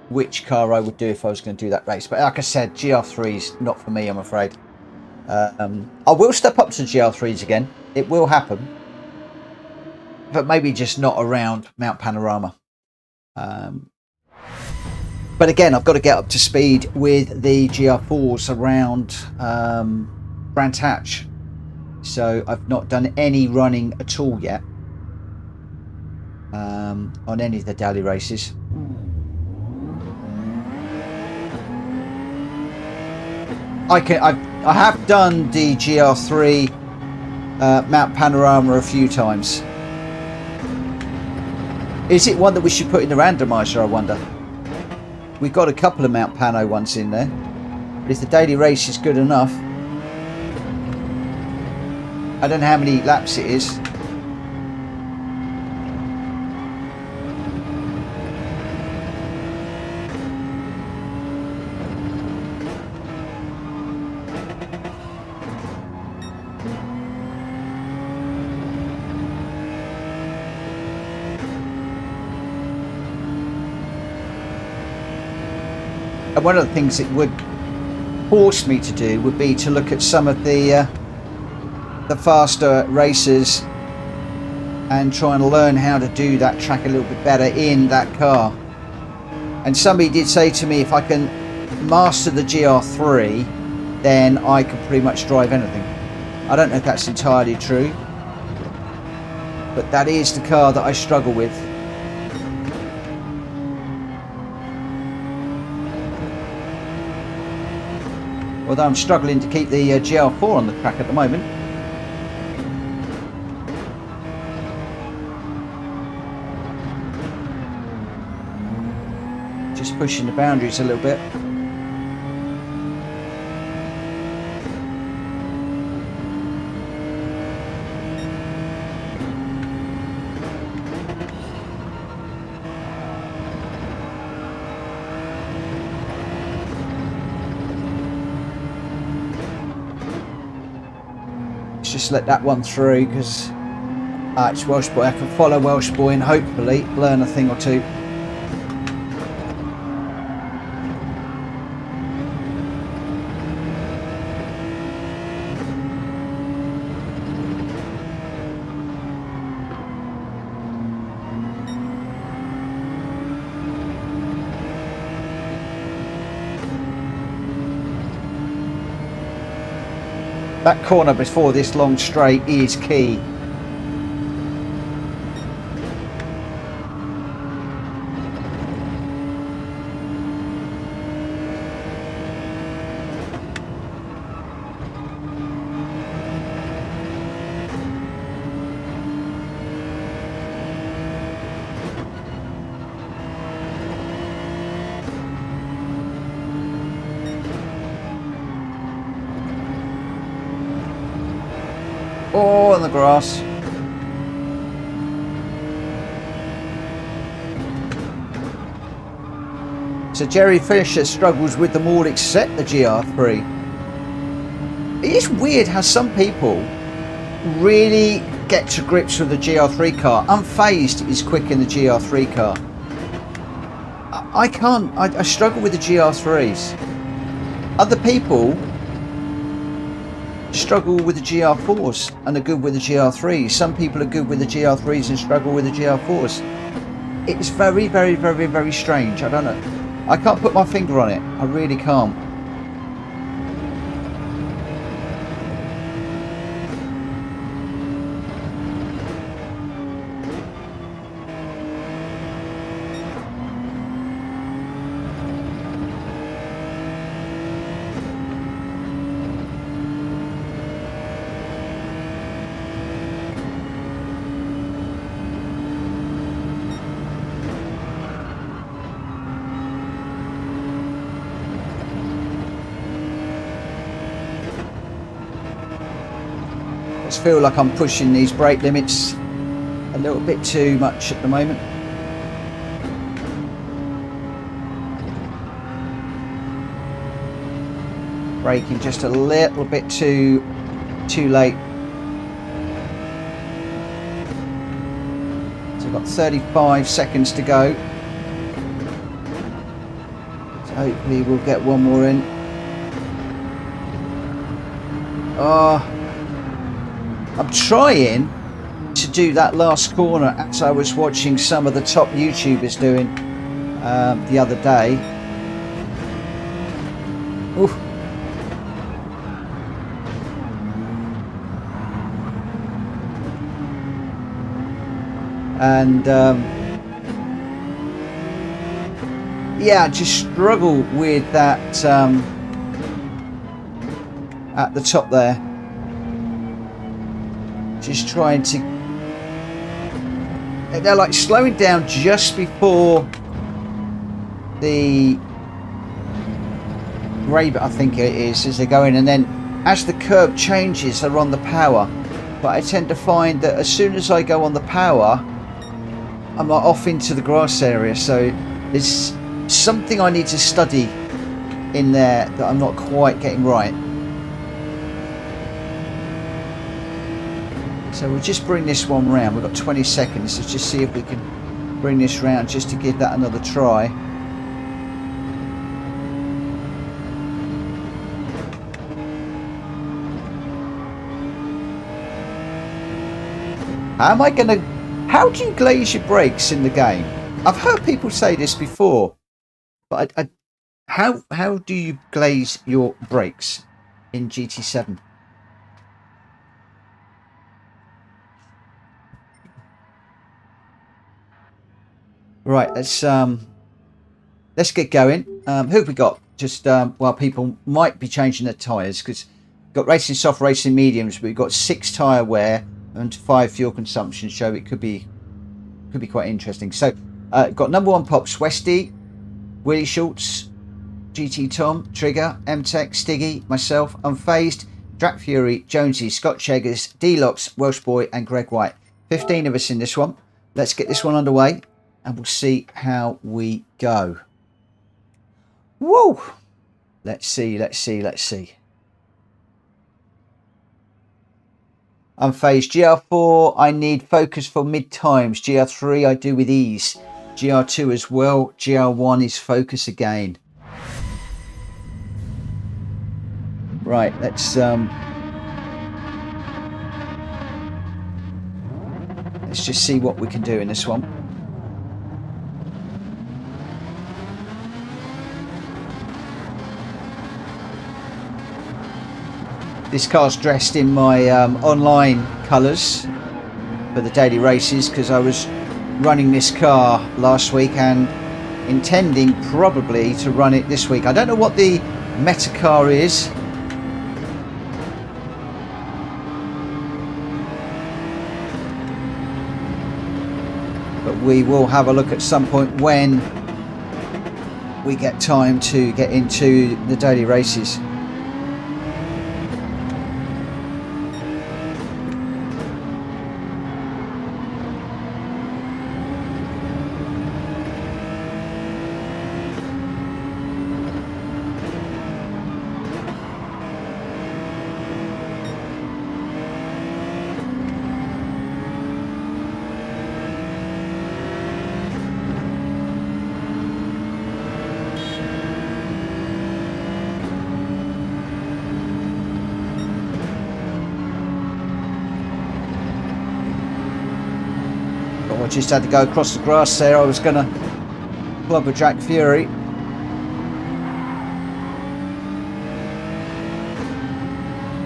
which car I would do if I was going to do that race. But like I said, GR3 is not for me, I'm afraid. I will step up to GR3s again. It will happen. But maybe just not around Mount Panorama. But again, I've got to get up to speed with the GR4s around Brands Hatch. So I've not done any running at all yet on any of the daily races. I have done the GR3 Mount Panorama a few times. Is it one that we should put in the randomizer, I wonder? We've got a couple of Mount Pano ones in there. But if the daily race is good enough, I don't know how many laps it is. And one of the things it would force me to do would be to look at some of the faster races and try and learn how to do that track a little bit better in that car. And somebody did say to me, if I can master the GR3, then I can pretty much drive anything. I don't know if that's entirely true, but that is the car that I struggle with. Although I'm struggling to keep the GR4 on the track at the moment. Just pushing the boundaries a little bit. Just let that one through because it's Welsh Boy. I can follow Welsh Boy and hopefully learn a thing or two. That corner before this long straight is key. Oh, on the grass. So Jerry Fisher struggles with them all except the GR3. It is weird how some people really get to grips with the GR3 car. Unfazed is quick in the GR3 car. I can't. I struggle with the GR3s. Other people struggle with the GR4s and are good with the GR3s. Some people are good with the GR3s and struggle with the GR4s. It's very, very, very, very strange. I don't know. I can't put my finger on it. I really can't. just feel like I'm pushing these brake limits a little bit too much at the moment. Braking just a little bit too late. So I've got 35 seconds to go. So hopefully we'll get one more in. I'm trying to do that last corner as I was watching some of the top YouTubers doing the other day. Oof. And yeah, I just struggle with that at the top there. Just trying to, they're like slowing down just before the grade, I think it is, as they're going, and then as the curve changes they're on the power. But I tend to find that as soon as I go on the power, I'm like off into the grass area. So there's something I need to study in there that I'm not quite getting right. So we'll just bring this one round. We've got 20 seconds. Let's just see if we can bring this round just to give that another try. How do you glaze your brakes in the game? I've heard people say this before, but how do you glaze your brakes in GT7? Right, let's get going. Who have we got? Just well, people might be changing their tyres because we've got racing soft, racing mediums, but we've got 6 tyre wear and 5 fuel consumption, so it could be quite interesting. So got number 1 Pops, Westy, Willie Schultz, GT Tom, Trigger, M-Tech, Stiggy, myself, Unfazed, Drac Fury, Jonesy, Scott Cheggers, D-Locks, Welsh Boy and Greg White. 15 of us in this one. Let's get this one underway and we'll see how we go. Whoa! Let's see. Unfazed. GR4, I need focus for mid times. GR3, I do with ease. GR2 as well. GR1 is focus again. Right, let's just see what we can do in this one. This car's dressed in my online colours for the daily races because I was running this car last week and intending probably to run it this week. I don't know what the meta car is. But we will have a look at some point when we get time to get into the daily races. I just had to go across the grass there. I was going to club a Drac Fury.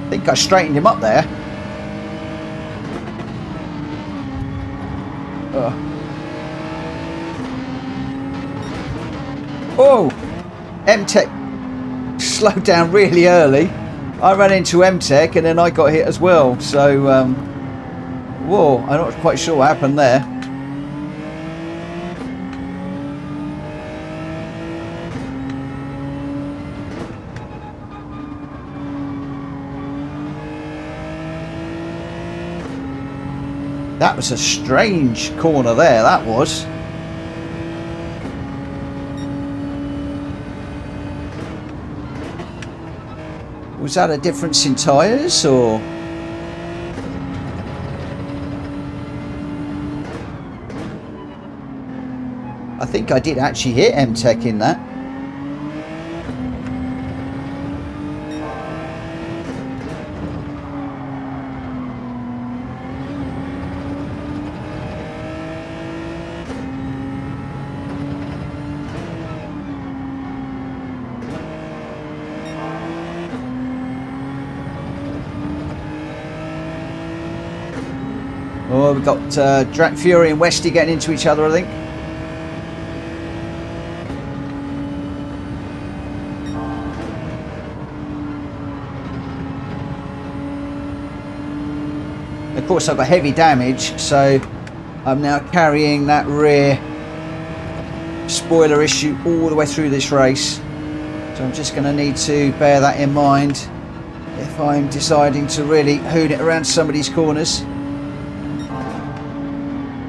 I think I straightened him up there. Oh, M-Tech slowed down really early. I ran into M-Tech and then I got hit as well. So, whoa, I'm not quite sure what happened there. That was a strange corner there, that was. Was that a difference in tyres, or? I think I did actually hit M-Tech in that. Oh, we've got Drac Fury and Westy getting into each other, I think. Of course, I've got heavy damage, so I'm now carrying that rear spoiler issue all the way through this race. So I'm just going to need to bear that in mind if I'm deciding to really hoon it around some of these corners.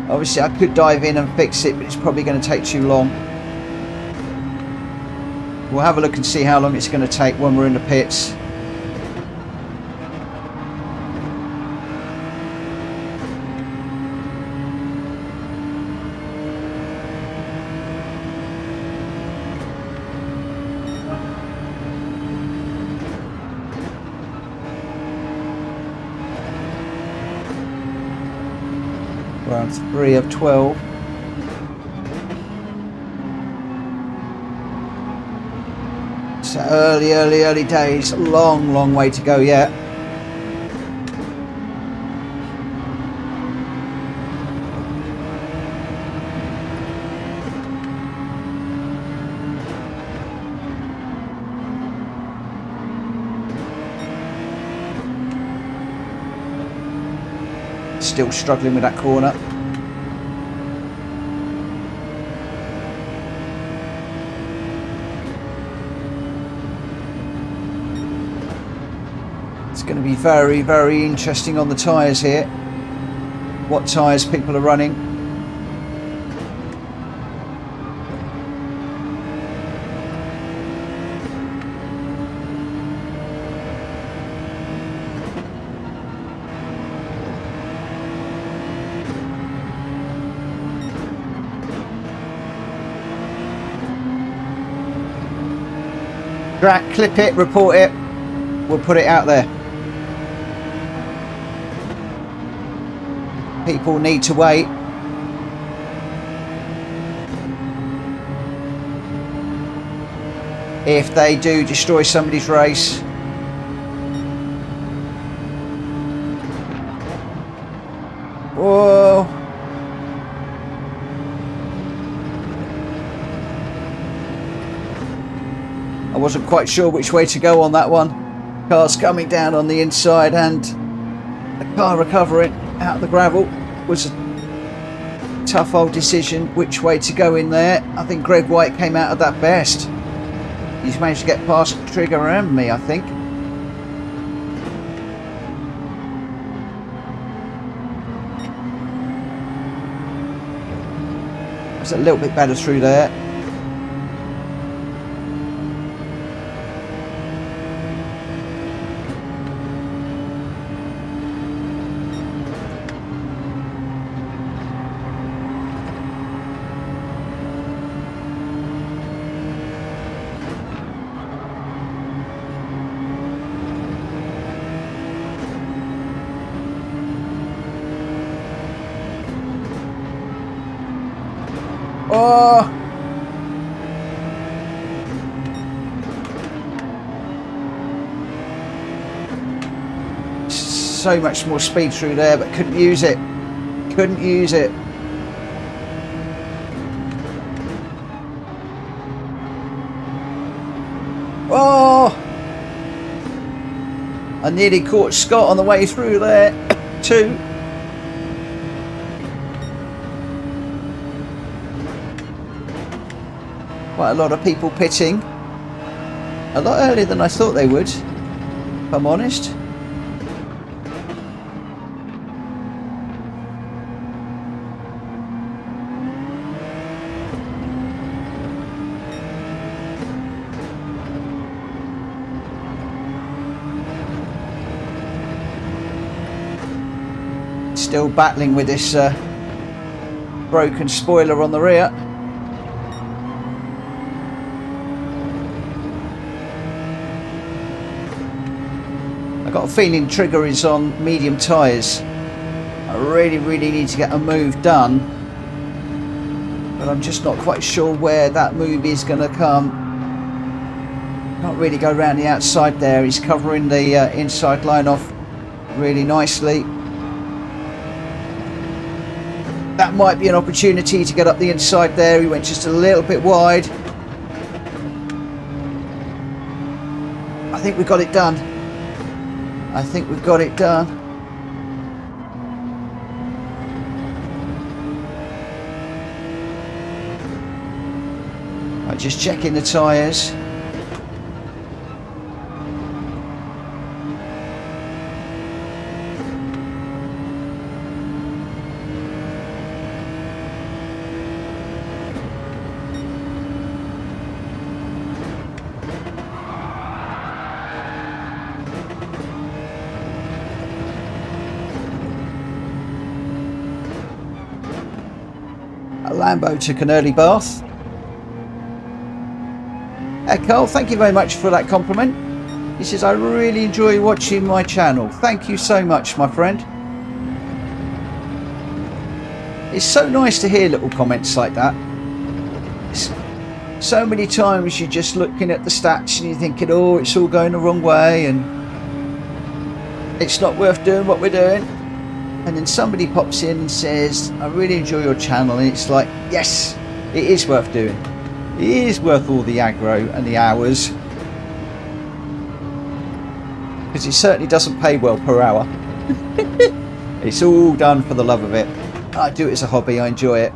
Obviously I could dive in and fix it, but it's probably going to take too long. We'll have a look and see how long it's going to take when we're in the pits. Round 3 of 12. So early days. Long way to go yet. Still struggling with that corner. It's going to be very interesting on the tyres here. What tyres people are running. Drac, clip it, report it. We'll put it out there. People need to wait. If they do destroy somebody's race. Whoa. I wasn't quite sure which way to go on that one. Cars coming down on the inside and the car recovering out of the gravel was a tough old decision which way to go in there. I think Greg White came out of that best. He's managed to get past Trigger and me, I think. It's a little bit better through there. Oh! So much more speed through there, but couldn't use it. Couldn't use it. Oh! I nearly caught Scott on the way through there, too. Quite a lot of people pitting. A lot earlier than I thought they would, if I'm honest. Still battling with this broken spoiler on the rear. I got a feeling trigger is on medium tyres. I really need to get a move done, but I'm just not quite sure where that move is going to come. Can't really go around the outside there. He's covering the inside line off really nicely. That might be an opportunity to get up the inside there. He went just a little bit wide. I think we've got it done. I think we've got it done. Right, just checking the tyres. Lambo took an early bath. Hey Carl, thank you very much for that compliment. He says, I really enjoy watching my channel. Thank you so much, my friend. It's so nice to hear little comments like that. So many times you're just looking at the stats and you're thinking, oh, it's all going the wrong way and it's not worth doing what we're doing. And then somebody pops in and says, I really enjoy your channel, and it's like, yes, it is worth doing. It is worth all the aggro and the hours, because it certainly doesn't pay well per hour. It's all done for the love of it. I do it as a hobby, I enjoy it.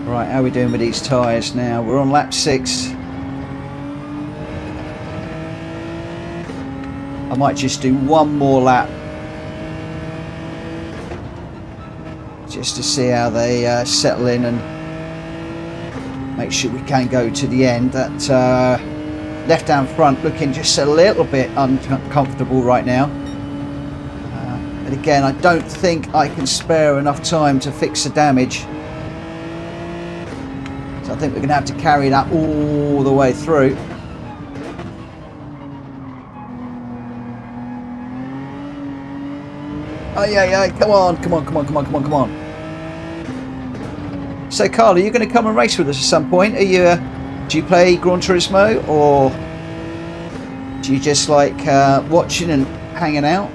Right, how are we doing with these tyres now? We're on lap 6. I might just do one more lap just to see how they settle in and make sure we can go to the end. That left down front looking just a little bit uncomfortable right now. But again, I don't think I can spare enough time to fix the damage. So I think we're going to have to carry that all the way through. Oh yeah, come on. So Carl, are you going to come and race with us at some point? Are you, do you play Gran Turismo, or do you just like watching and hanging out?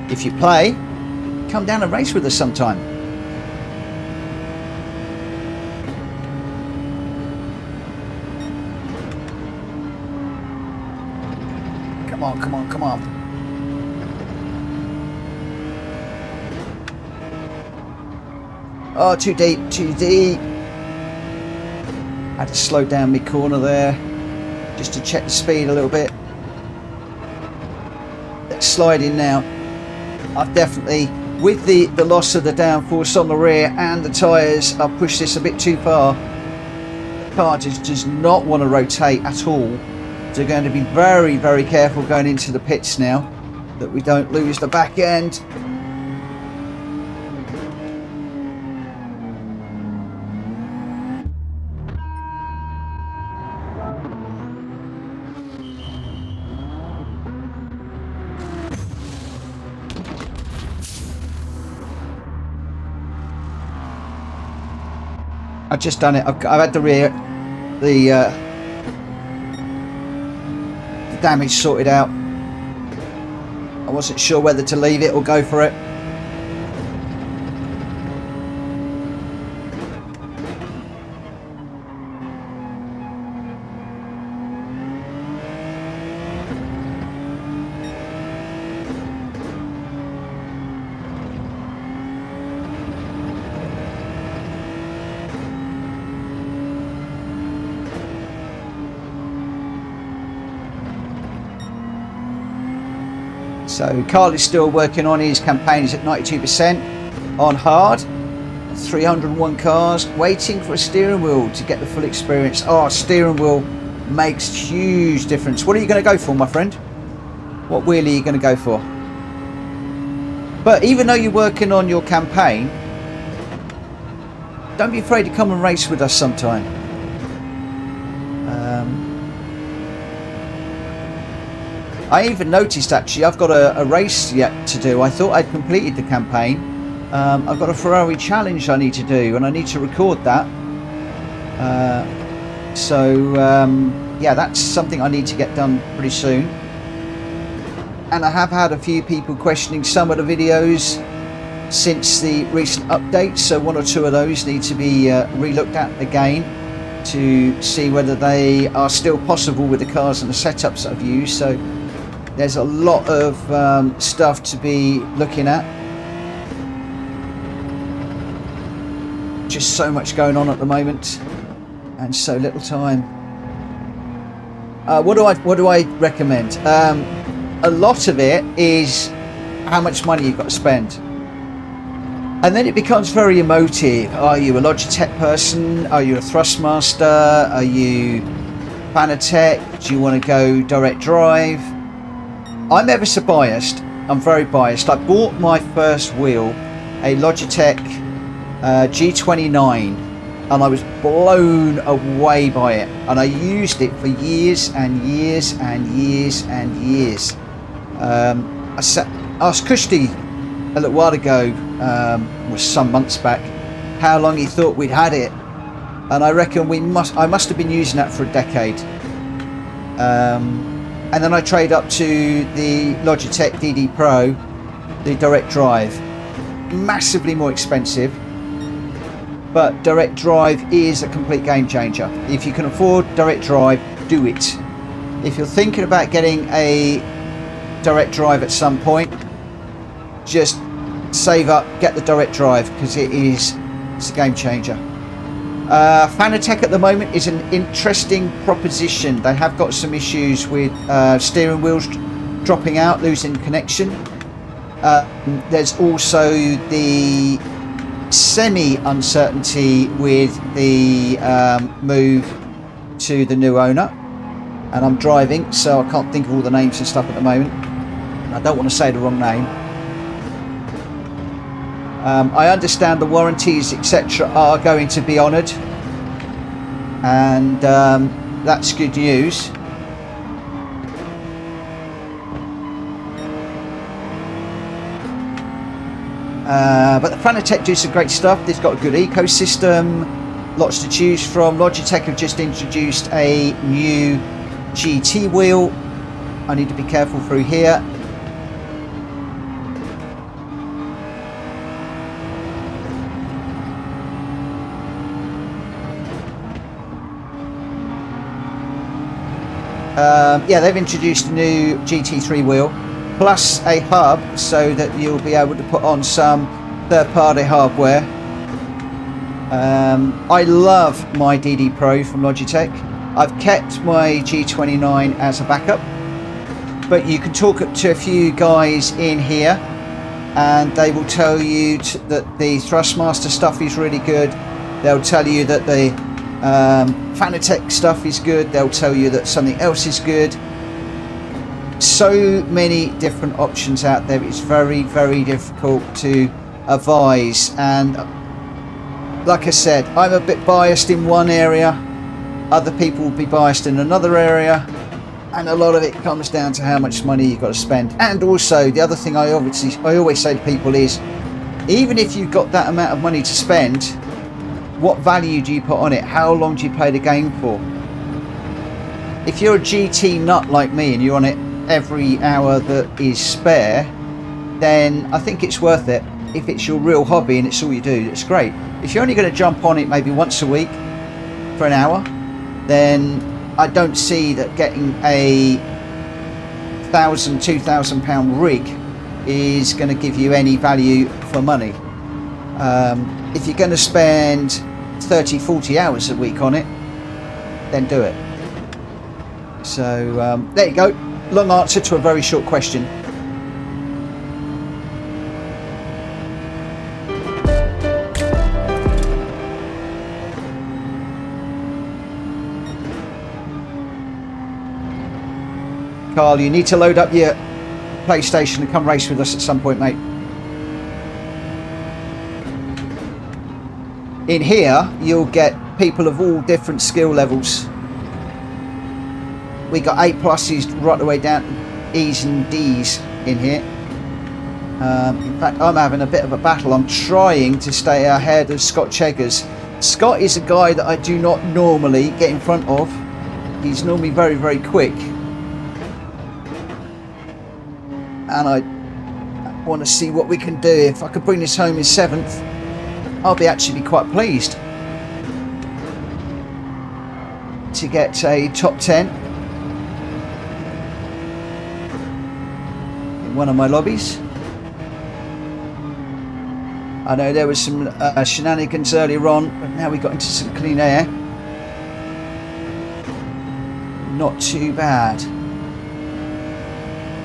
If you play, come down and race with us sometime. Come on. Oh, too deep. Had to slow down my corner there just to check the speed a little bit. Let's slide in now. I've definitely, with the loss of the downforce on the rear and the tyres, I've pushed this a bit too far. The car just does not want to rotate at all. So we're going to be very, very careful going into the pits now, that we don't lose the back end. I've just done it. I've had the rear, the damage sorted out. I wasn't sure whether to leave it or go for it. So Carl is still working on his campaign. He's at 92% on hard. 301 cars, waiting for a steering wheel to get the full experience. Oh, steering wheel makes huge difference. What are you going to go for, my friend? What wheel are you going to go for? But even though you're working on your campaign, don't be afraid to come and race with us sometime. I even noticed, actually, I've got a race yet to do. I thought I'd completed the campaign. I've got a Ferrari challenge I need to do, and I need to record that. Yeah, that's something I need to get done pretty soon. And I have had a few people questioning some of the videos since the recent updates, so one or two of those need to be re-looked at again to see whether they are still possible with the cars and the setups that I've used. So there's a lot of stuff to be looking at. Just so much going on at the moment and so little time. What do I recommend? A lot of it is how much money you've got to spend, and then it becomes very emotive. Are you a Logitech person? Are you a Thrustmaster? Are you Fanatec? Do you want to go direct drive? I'm ever so biased. I'm very biased. I bought my first wheel, a Logitech G29, and I was blown away by it, and I used it for years and years and years and years. I asked Kushti a little while ago, was some months back, how long he thought we'd had it, and I reckon I must have been using that for a decade. And then I trade up to the Logitech DD Pro, the direct drive. Massively more expensive, but direct drive is a complete game changer. If you can afford direct drive, do it. If you're thinking about getting a direct drive at some point, just save up, get the direct drive, because it's a game changer. Fanatec at the moment is an interesting proposition. They have got some issues with steering wheels dropping out, losing connection. There's also the semi-uncertainty with the move to the new owner, and I'm driving, so I can't think of all the names and stuff at the moment. I don't want to say the wrong name. I understand the warranties, etc., are going to be honoured, and that's good news. But the Fanatec do some great stuff. They've got a good ecosystem, lots to choose from. Logitech have just introduced a new GT wheel. I need to be careful through here. Yeah, they've introduced a new GT3 wheel, plus a hub, so that you'll be able to put on some third-party hardware. I love my DD Pro from Logitech. I've kept my G29 as a backup, but you can talk to a few guys in here and they will tell you that the Thrustmaster stuff is really good. They'll tell you that the Fanatec stuff is good. They'll tell you that something else is good. So many different options out there. It's very, very difficult to advise, and like I said, I'm a bit biased in one area, other people will be biased in another area, and a lot of it comes down to how much money you've got to spend. And also the other thing I always say to people is, even if you've got that amount of money to spend, what value do you put on it? How long do you play the game for? If you're a GT nut like me and you're on it every hour that is spare, then I think it's worth it. If it's your real hobby and it's all you do, it's great. If you're only going to jump on it maybe once a week for an hour, then I don't see that getting a £1,000, £2,000 rig is going to give you any value for money. If you're going to spend 30, 40 hours a week on it, then do it. So there you go. Long answer to a very short question. Carl, you need to load up your PlayStation and come race with us at some point, mate. In here, you'll get people of all different skill levels. We got A+s right the way down to E's and D's in here. In fact, I'm having a bit of a battle. I'm trying to stay ahead of Scott Cheggers. Scott is a guy that I do not normally get in front of. He's normally very, very quick. And I want to see what we can do. If I could bring this home in 7th, I'll be actually quite pleased to get a top 10 in one of my lobbies. I know there was some shenanigans earlier on, but now we got into some clean air. Not too bad.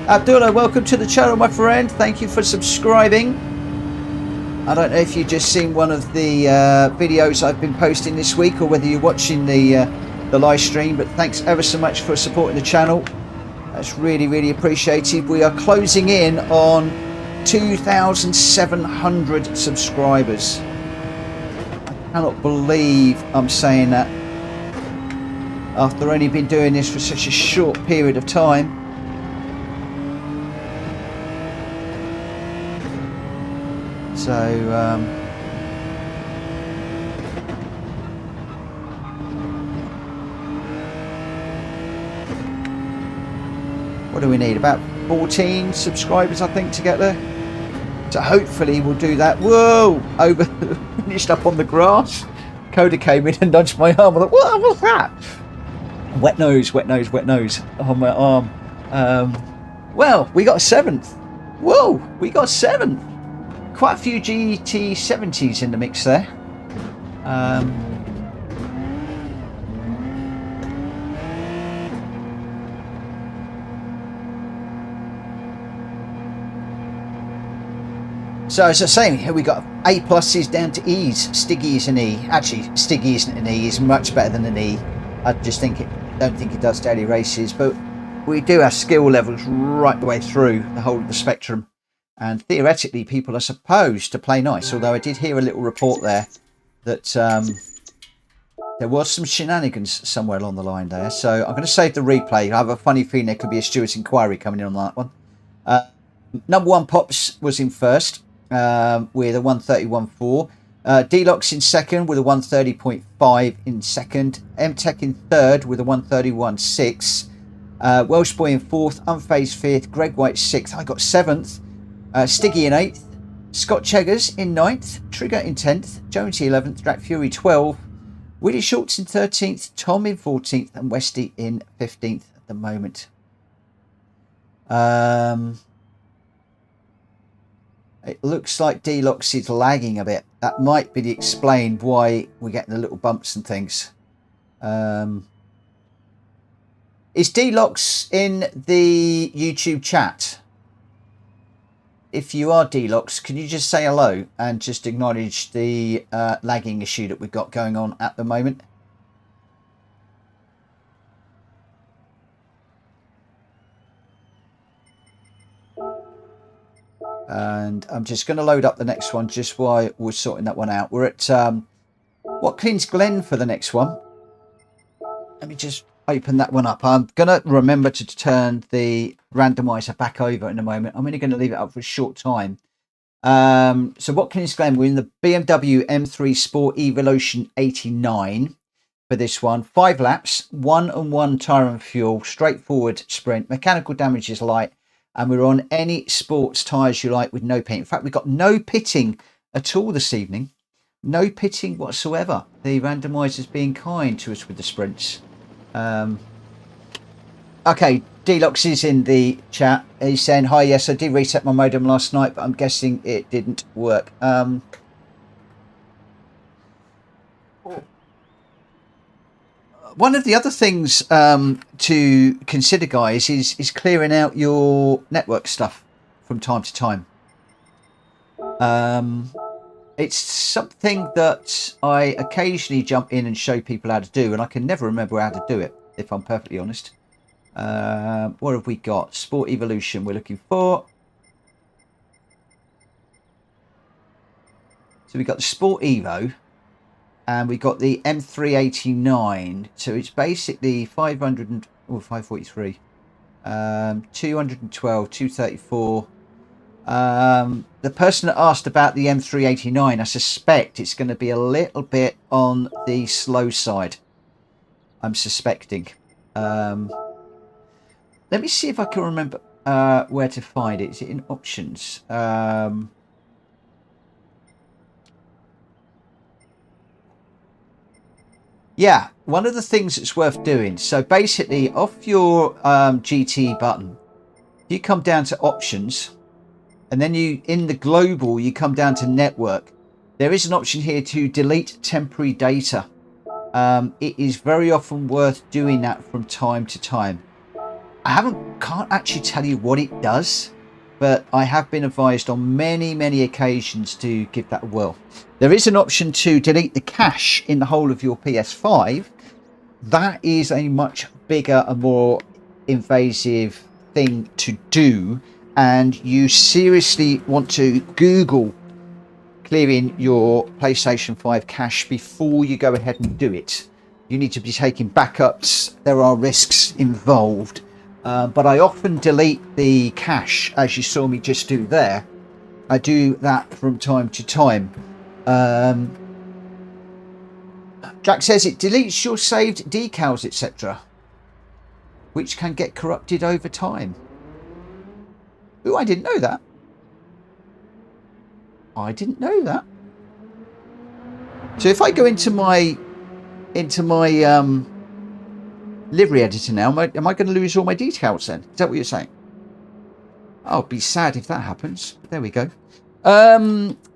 Abdullah, welcome to the channel, my friend. Thank you for subscribing. I don't know if you've just seen one of the videos I've been posting this week, or whether you're watching the live stream, but thanks ever so much for supporting the channel. That's really, really appreciated. We are closing in on 2,700 subscribers. I cannot believe I'm saying that after only been doing this for such a short period of time. So what do we need? About 14 subscribers, I think, to get there. So hopefully we'll do that. Whoa! Over finished up on the grass. Coda came in and nudged my arm. I thought, what was that? Wet nose, wet nose, wet nose on my arm. Well, we got 7th. Whoa! We got 7th. Quite a few GT70s in the mix there. So as I was saying, here we got A+s down to E's. Stiggy is an E. Actually, Stiggy isn't an E. It's much better than an E. I just don't think it does daily races, but we do have skill levels right the way through the whole of the spectrum. And theoretically, people are supposed to play nice. Although I did hear a little report there that there was some shenanigans somewhere along the line there. So I'm going to save the replay. I have a funny feeling there could be a Stewart's inquiry coming in on that one. Number 1 Pops was in first with a 131.4. D-Locks in second with a 130.5 in second. M-Tech in third with a 131.6. Welsh Boy in fourth. Unfazed fifth. Greg White sixth. I got 7th. Stiggy in 8th, Scott Cheggers in 9th, Trigger in 10th, Jonesy 11th, Drac Fury 12th, Willie Schultz in 13th, Tom in 14th, and Westy in 15th at the moment. It looks like D-Locks is lagging a bit. That might be the explained why we're getting the little bumps and things. Is D-Locks in the YouTube chat? If you are D-Locks, can you just say hello and just acknowledge the lagging issue that we've got going on at the moment? And I'm just going to load up the next one just while we're sorting that one out. We're at Watkins, Glen for the next one. Let me just open that one up. I'm going to remember to turn the randomizer back over in a moment. I'm only going to leave it up for a short time. So Watkins Glen, we're in the BMW M3 Sport Evolution 89 for this one. 5 laps, 1-on-1 tyre and fuel, straightforward sprint. Mechanical damage is light, and we're on any sports tyres you like with no paint. In fact, we've got no pitting at all this evening. No pitting whatsoever. The randomiser's being kind to us with the sprints. Okay, D-Locks is in the chat. He's saying, hi, yes, I did reset my modem last night, but I'm guessing it didn't work. One of the other things to consider, guys, is clearing out your network stuff from time to time. It's something that I occasionally jump in and show people how to do, and I can never remember how to do it, if I'm perfectly honest. What have we got? Sport Evolution we're looking for. So we've got the Sport Evo, and we've got the M389. So it's basically 500 or 543, 212, 234. The person that asked about the M389, I suspect it's going to be a little bit on the slow side. I'm suspecting. Let me see if I can remember where to find it. Is it in options? Yeah, one of the things that's worth doing. So basically, off your GT button, you come down to options, and then in the global, you come down to network. There is an option here to delete temporary data. It is very often worth doing that from time to time. Can't actually tell you what it does, but I have been advised on many occasions to give that a whirl. There is an option to delete the cache in the whole of your PS5. That is a much bigger and more invasive thing to do, and you seriously want to Google clearing your PlayStation 5 cache before you go ahead and do it. You need to be taking backups. There are risks involved. But I often delete the cache, as you saw me just do there. I do that from time to time. Jack says it deletes your saved decals, etc., which can get corrupted over time. Ooh, I didn't know that. I didn't know that. So if I go into my livery editor now, am I going to lose all my details then? Is that what you're saying? I'll be sad if that happens. But there we go.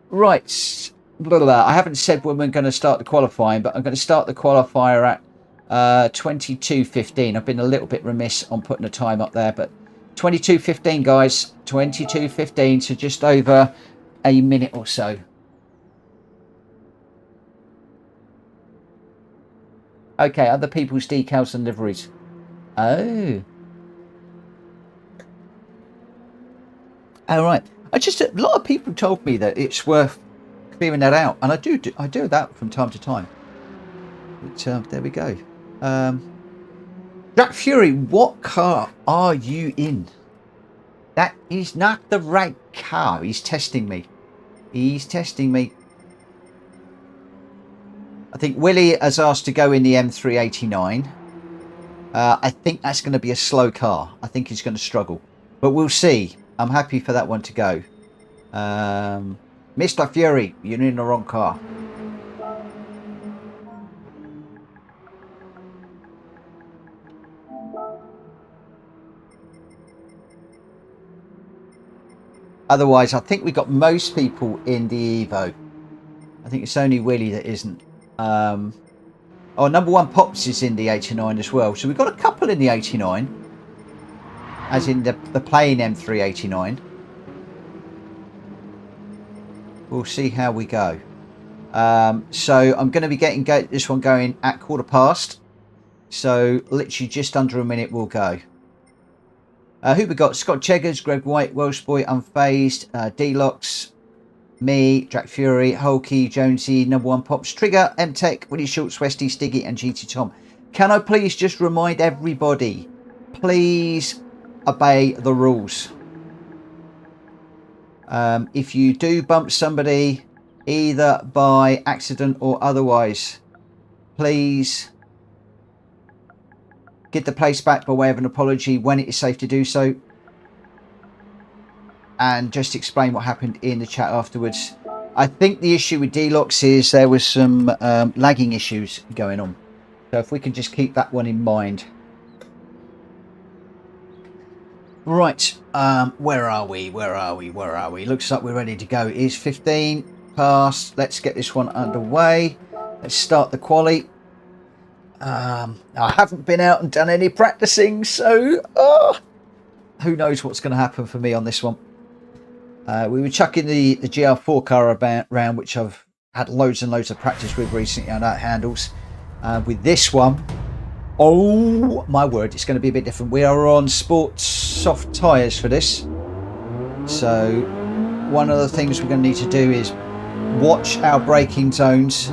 Right. Blah, blah, blah. I haven't said when we're going to start the qualifying, but I'm going to start the qualifier at 22:15. I've been a little bit remiss on putting a time up there, but 22:15, guys. 22:15, so just over a minute or so. Okay, other people's decals and liveries. Oh. All right. A lot of people told me that it's worth clearing that out, and I do that from time to time. But there we go. Jack Fury, what car are you in? That is not the right car. He's testing me. He's testing me. I think Willie has asked to go in the M389. I think that's going to be a slow car. I think he's going to struggle. But we'll see. I'm happy for that one to go. Mr. Fury, you're in the wrong car. Otherwise, I think we got most people in the Evo. I think it's only Willie that isn't. Oh, number one Pops is in the 89 as well. So we've got a couple in the 89. As in the plain M389. We'll see how we go. So I'm going to be getting this one going at 15:15. So literally just under a minute we'll go. Who we got? Scott Cheggers, Greg White, Welsh Boy, Unfazed, D-Locks, me, Jack Fury, Hulky, Jonesy, number one Pops, Trigger, M-Tech, Willie Schultz, Westy, Stiggy, and GT Tom. Can I please just remind everybody, please obey the rules. If you do bump somebody, either by accident or otherwise, please give the place back by way of an apology when it is safe to do so, and just explain what happened in the chat afterwards. I think the issue with D-Locks is there was some lagging issues going on, so if we can just keep that one in mind. Right, where are we? Looks like we're ready to go. It is 15 past. Let's get this one underway. Let's start the quali. I haven't been out and done any practicing, so who knows what's going to happen for me on this one. We were chucking the GR4 car around, which I've had loads and loads of practice with recently on that handles. With this one, Oh my word, it's going to be a bit different. We are on sports soft tyres for this. So one of the things we're going to need to do is watch our braking zones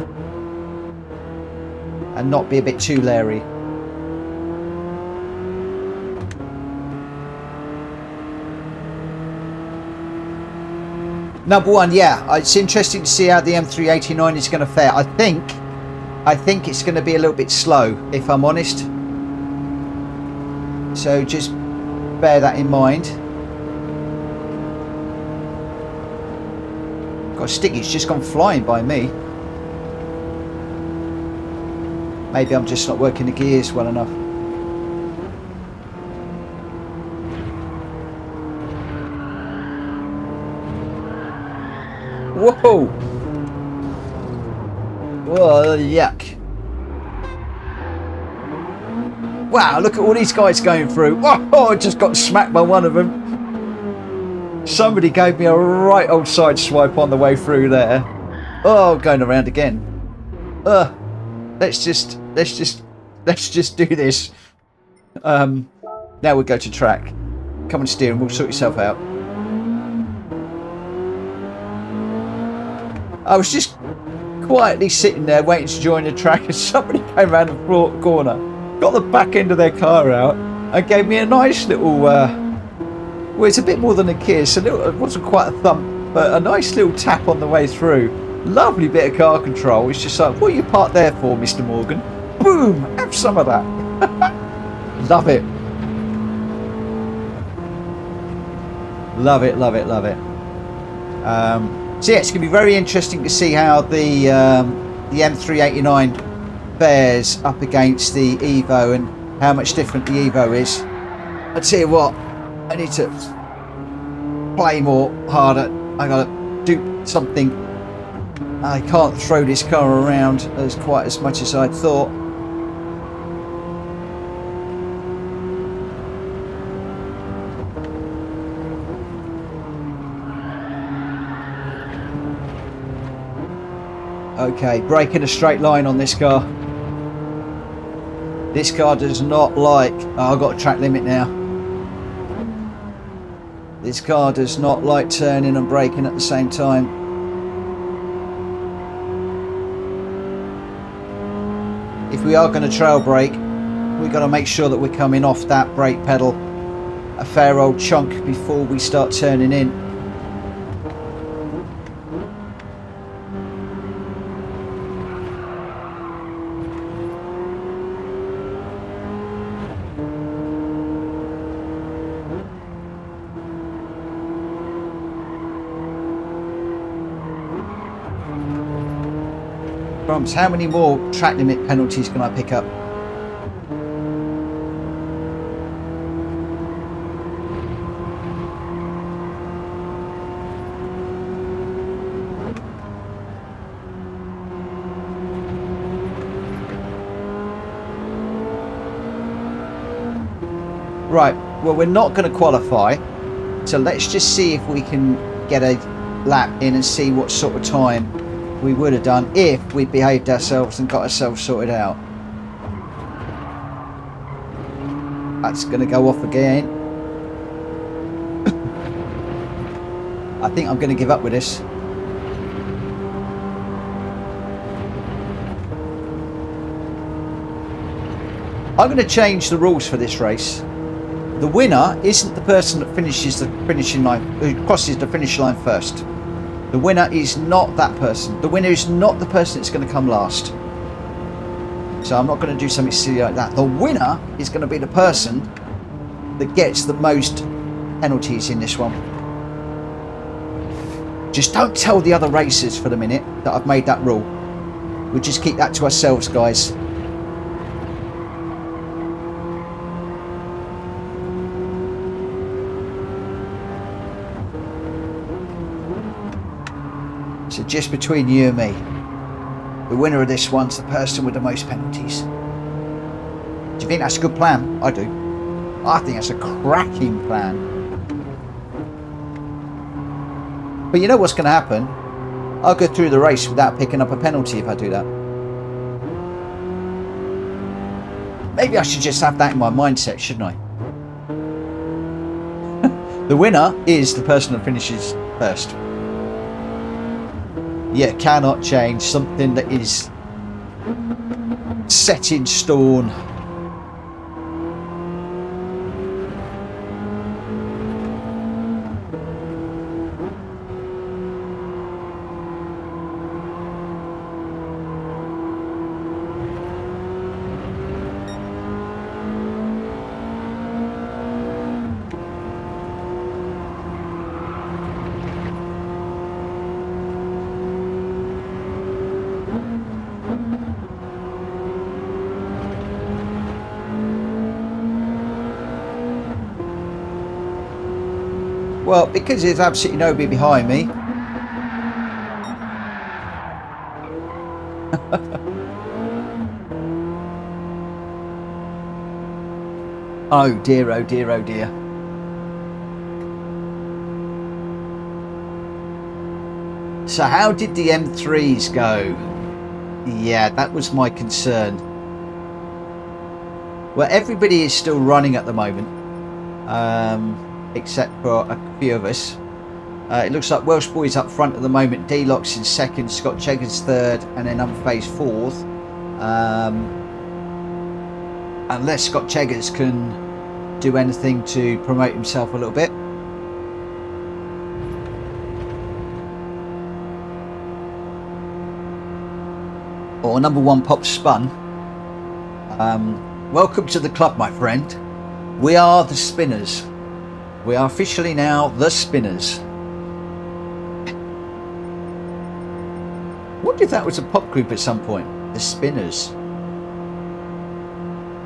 and not be a bit too leery. Number one, yeah, it's interesting to see how the M389 is going to fare. I think it's going to be a little bit slow, if I'm honest. So just bear that in mind. Got a stick, it's just gone flying by me. Maybe I'm just not working the gears well enough. Whoa! Whoa, yuck. Wow, look at all these guys going through. Whoa, I just got smacked by one of them. Somebody gave me a right old side swipe on the way through there. Oh, going around again. Let's just do this. Now we'll go to track. Come on, steering wheel, sort yourself out. I was just quietly sitting there waiting to join the track and somebody came around the front corner, got the back end of their car out and gave me a nice little, well, it's a bit more than a kiss, it wasn't quite a thump, but a nice little tap on the way through. Lovely bit of car control. It's just like, what are you parked there for, Mr. Morgan? Boom! Have some of that. Love it. Love it, love it, love it. So yeah, it's going to be very interesting to see how the M389 fares up against the Evo and how much different the Evo is. I tell you what, I need to play more harder. I got to do something. I can't throw this car around as quite as much as I thought. Okay, brake in a straight line on this car. This car does not like... Oh, I've got a track limit now. This car does not like turning and braking at the same time. If we are going to trail brake, we've got to make sure that we're coming off that brake pedal a fair old chunk before we start turning in. How many more track limit penalties can I pick up? Right, well, we're not going to qualify, so let's just see if we can get a lap in and see what sort of time we would have done if we behaved ourselves and got ourselves sorted out. That's going to go off again. I think I'm going to give up with this. I'm going to change the rules for this race. The winner isn't the person that finishes the finishing line, who crosses the finish line first. The winner is not that person. The winner is not the person that's going to come last. So I'm not going to do something silly like that. The winner is going to be the person that gets the most penalties in this one. Just don't tell the other racers for the minute that I've made that rule. We'll just keep that to ourselves, guys. So just between you and me, the winner of this one's the person with the most penalties. Do you think that's a good plan? I do. I think that's a cracking plan. But you know what's going to happen? I'll go through the race without picking up a penalty if I do that. Maybe I should just have that in my mindset, shouldn't I? The winner is the person that finishes first. Yeah, cannot change something that is set in stone. Well, because there's absolutely nobody behind me. Oh dear, oh dear, oh dear. So how did the M3s go? Yeah, that was my concern. Well, everybody is still running at the moment. Except for a few of us. It looks like Welsh Boys up front at the moment, D-Locks in second, Scott Cheggers third, and then Unfazed fourth. Unless Scott Cheggers can do anything to promote himself a little bit. Or number one pop spun. Welcome to the club, my friend. We are the Spinners. We are officially now the Spinners. I wonder if that was a pop group at some point. The Spinners.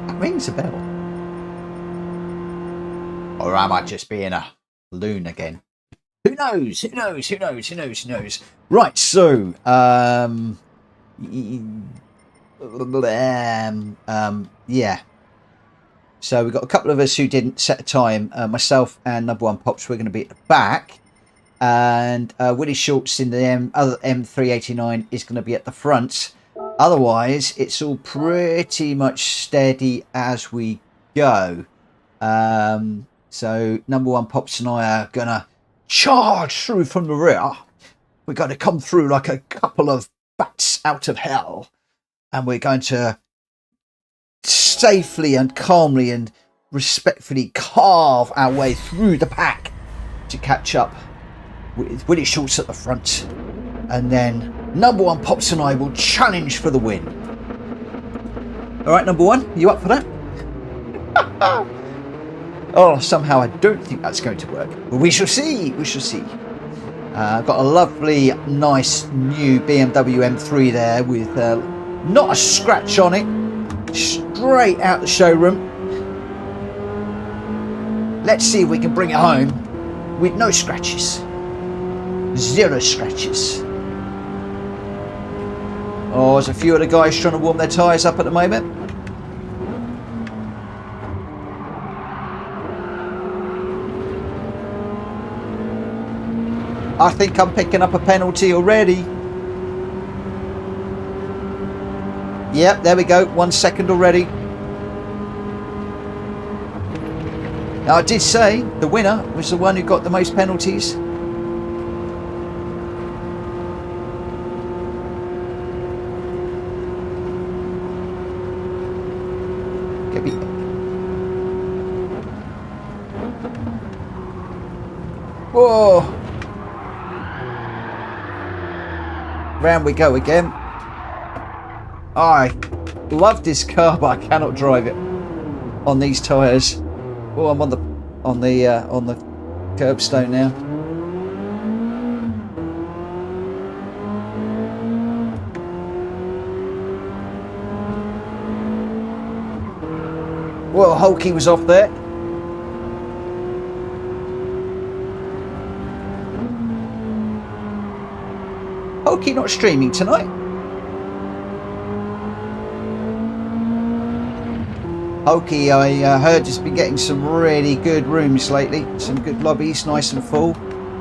That rings a bell. Or am I just being a loon again? Who knows? Who knows? Who knows? Who knows? Who knows? Right, so yeah. So we've got a couple of us who didn't set a time. Myself and number one Pops, we're going to be at the back. And Willie Schultz in the other M389 is going to be at the front. Otherwise, it's all pretty much steady as we go. So number one Pops and I are going to charge through from the rear. We're going to come through like a couple of bats out of hell. And we're going to safely and calmly and respectfully carve our way through the pack to catch up with Willie Schultz at the front, and then number one Pops and I will challenge for the win. All right, number one, you up for that? Oh, somehow I don't think that's going to work, but we shall see. We shall see. I've got a lovely, nice new BMW M3 there with not a scratch on it. Straight out the showroom. Let's see if we can bring it home with no scratches. 0 scratches. Oh, there's a few of the guys trying to warm their tyres up at the moment. I think I'm picking up a penalty already. Yep, there we go. 1 second already. Now, I did say the winner was the one who got the most penalties. Whoa! Round we go again. I love this car, but I cannot drive it on these tyres. Oh, I'm on the curbstone now. Well, Hulky was off there. Hulky not streaming tonight. Hulky, I heard, has been getting some really good rooms lately. Some good lobbies, nice and full.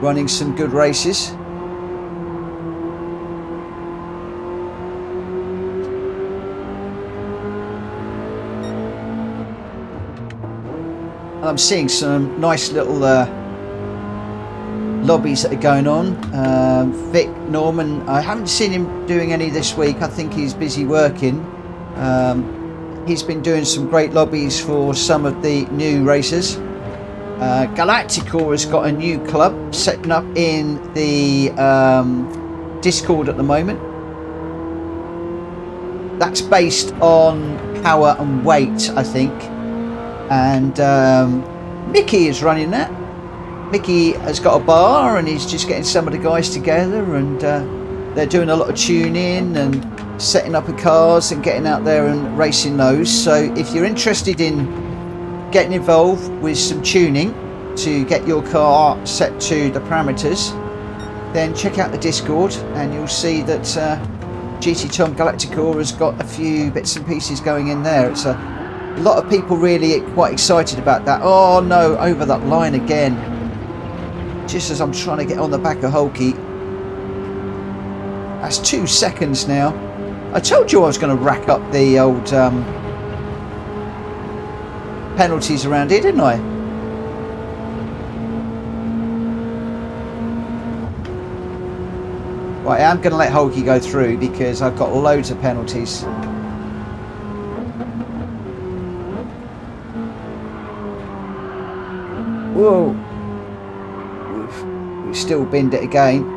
Running some good races. I'm seeing some nice little lobbies that are going on. Vic Norman, I haven't seen him doing any this week. I think he's busy working. He's been doing some great lobbies for some of the new races. Galacticor has got a new club setting up in the Discord at the moment. That's based on power and weight, I think. And Mickey is running that. Mickey has got a bar and he's just getting some of the guys together, and they're doing a lot of tuning and setting up of cars and getting out there and racing those. So if you're interested in getting involved with some tuning to get your car set to the parameters, then check out the Discord and you'll see that GT Tom Galacticor has got a few bits and pieces going in there. It's a lot of people really quite excited about that. Oh no, over that line again, just as I'm trying to get on the back of Hulky. That's 2 seconds now. I told you I was going to rack up the old penalties around here, didn't I? Right, I'm going to let Hulky go through because I've got loads of penalties. Whoa. We've still binned it again.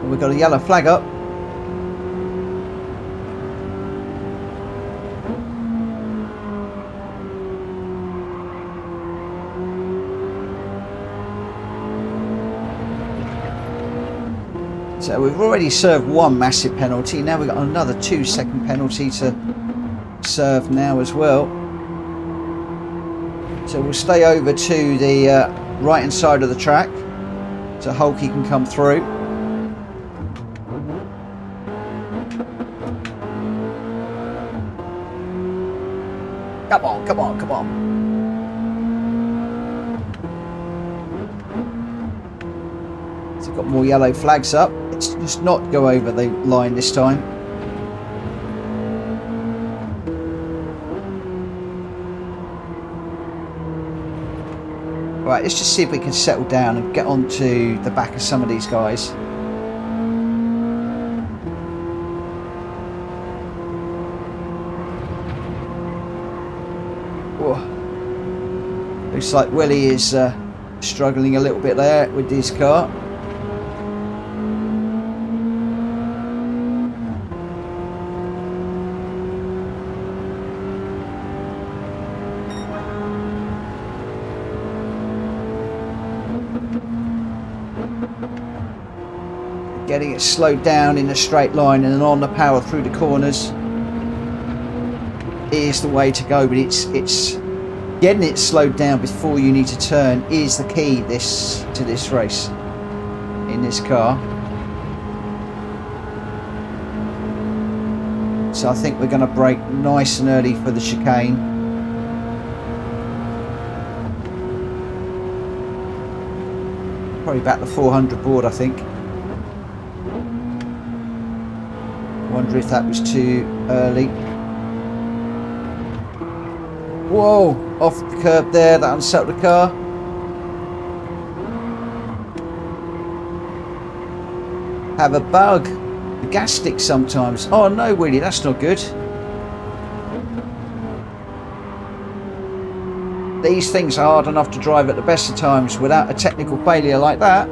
We've got a yellow flag up. So we've already served one massive penalty. Now we've got another 2-second penalty to serve now as well. So we'll stay over to the right hand side of the track so Hulky can come through. Come on, come on, come on. So we've got more yellow flags up. Let's just not go over the line this time. Right, let's just see if we can settle down and get onto the back of some of these guys. Whoa. Looks like Willie is struggling a little bit there with his car. Getting it slowed down in a straight line and then on the power through the corners is the way to go, but it's getting it slowed down before you need to turn is the key to this race in this car. So I think we're going to brake nice and early for the chicane. Probably about the 400 board, I think. Wonder if that was too early. Whoa, off the curb there, that unsettled the car. Have a bug. The gas sticks sometimes. Oh no, Willie, that's not good. These things are hard enough to drive at the best of times without a technical failure like that.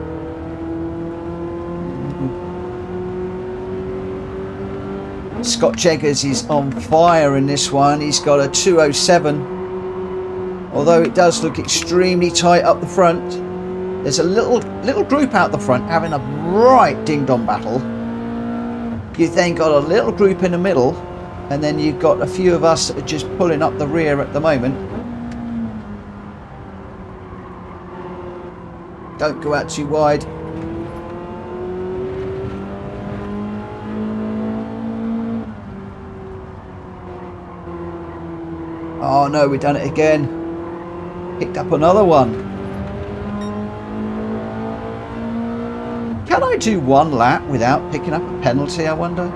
Scott Jeggers is on fire in this one. He's got a 207. Although it does look extremely tight up the front. There's a little group out the front having a right ding-dong battle. You've then got a little group in the middle, and then you've got a few of us that are just pulling up the rear at the moment. Don't go out too wide. Oh no, we've done it again. Picked up another one. Can I do one lap without picking up a penalty, I wonder?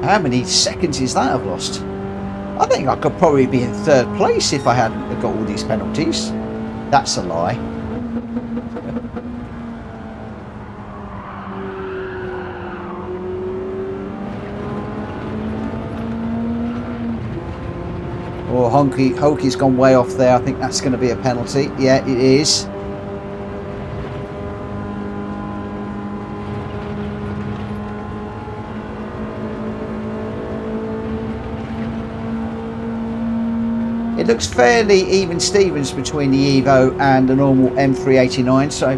How many seconds is that I've lost? I think I could probably be in third place if I hadn't got all these penalties. That's a lie. Oh, Hokey's gone way off there. I think that's going to be a penalty. Yeah, it is. It looks fairly even Stevens between the Evo and the normal M389, so